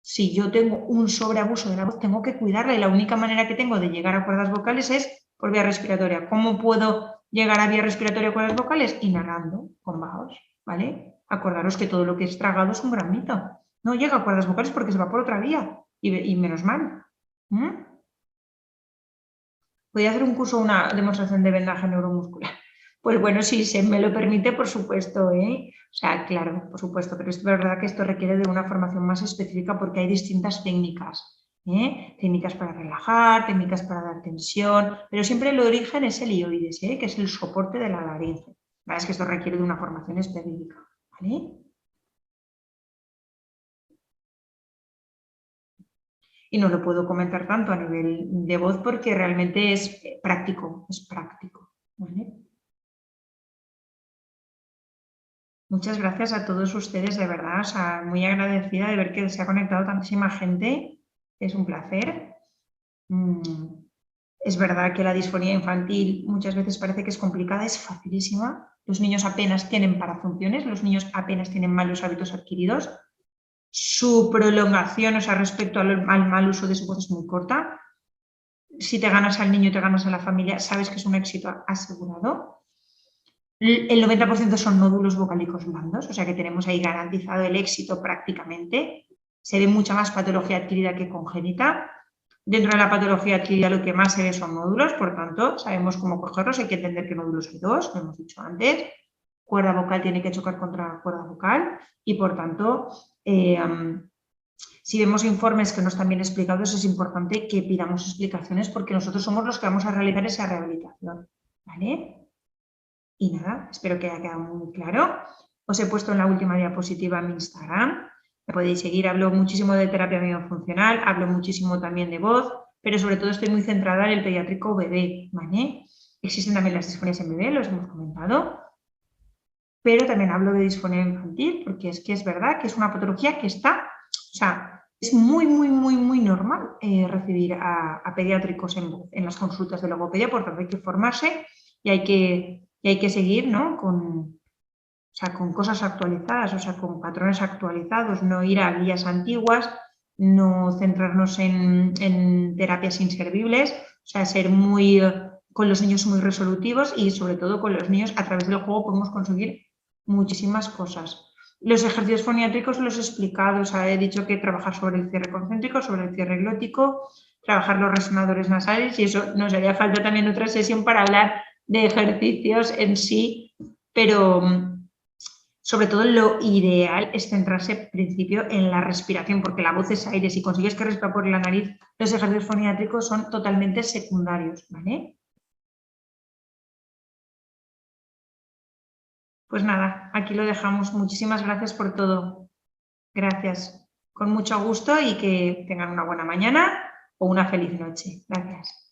Speaker 1: Si yo tengo un sobreabuso de la voz, tengo que cuidarla y la única manera que tengo de llegar a cuerdas vocales es por vía respiratoria. ¿Cómo puedo llegar a vía respiratoria a cuerdas vocales? Inhalando con vaos, ¿vale? Acordaros que todo lo que es tragado es un gran mito. No llega a cuerdas vocales porque se va por otra vía y menos mal. Voy a hacer un curso, una demostración de vendaje neuromuscular. Pues bueno, si se me lo permite, por supuesto, ¿eh? O sea, claro, por supuesto, pero es verdad que esto requiere de una formación más específica porque hay distintas técnicas, ¿eh? Técnicas para relajar, técnicas para dar tensión, pero siempre el origen es el hioides, ¿eh? Que es el soporte de la laringe. La verdad es que esto requiere de una formación específica, ¿vale? Y no lo puedo comentar tanto a nivel de voz porque realmente es práctico, ¿vale? Muchas gracias a todos ustedes, de verdad, o sea, muy agradecida de ver que se ha conectado tantísima gente, es un placer. Es verdad que la disfonía infantil muchas veces parece que es complicada, es facilísima. Los niños apenas tienen parafunciones, los niños apenas tienen malos hábitos adquiridos. Su prolongación, o sea, respecto al mal uso de su voz es muy corta. Si te ganas al niño, te ganas a la familia, sabes que es un éxito asegurado. El 90% son nódulos vocálicos blandos, o sea que tenemos ahí garantizado el éxito prácticamente. Se ve mucha más patología adquirida que congénita. Dentro de la patología adquirida lo que más se ve son nódulos, por tanto, sabemos cómo cogerlos. Hay que entender que nódulos hay dos, lo hemos dicho antes. Cuerda vocal tiene que chocar contra cuerda vocal y, por tanto, si vemos informes que no están bien explicados, es importante que pidamos explicaciones porque nosotros somos los que vamos a realizar esa rehabilitación, ¿vale? Y nada, espero que haya quedado muy claro. Os he puesto en la última diapositiva mi Instagram. Me podéis seguir, hablo muchísimo de terapia miofuncional, hablo muchísimo también de voz, pero sobre todo estoy muy centrada en el pediátrico bebé, ¿vale? Existen también las disfonías en bebé, los hemos comentado, pero también hablo de disfonía infantil, porque es que es verdad que es una patología que está, o sea, es muy normal recibir a pediátricos en las consultas de logopedia, por tanto hay que formarse y hay que seguir, ¿no? con cosas actualizadas, o sea, con patrones actualizados, no ir a guías antiguas, no centrarnos en terapias inservibles, o sea, ser muy con los niños muy resolutivos y sobre todo con los niños a través del juego podemos conseguir muchísimas cosas. Los ejercicios foniátricos los he explicado, o sea, he dicho que trabajar sobre el cierre concéntrico, sobre el cierre glótico, trabajar los resonadores nasales y eso nos haría falta también otra sesión para hablar de ejercicios en sí, pero sobre todo lo ideal es centrarse en principio en la respiración, porque la voz es aire. Si consigues que respira por la nariz, los ejercicios foniátricos son totalmente secundarios, ¿vale? Pues nada, aquí lo dejamos. Muchísimas gracias por todo. Gracias. Con mucho gusto y que tengan una buena mañana o una feliz noche. Gracias.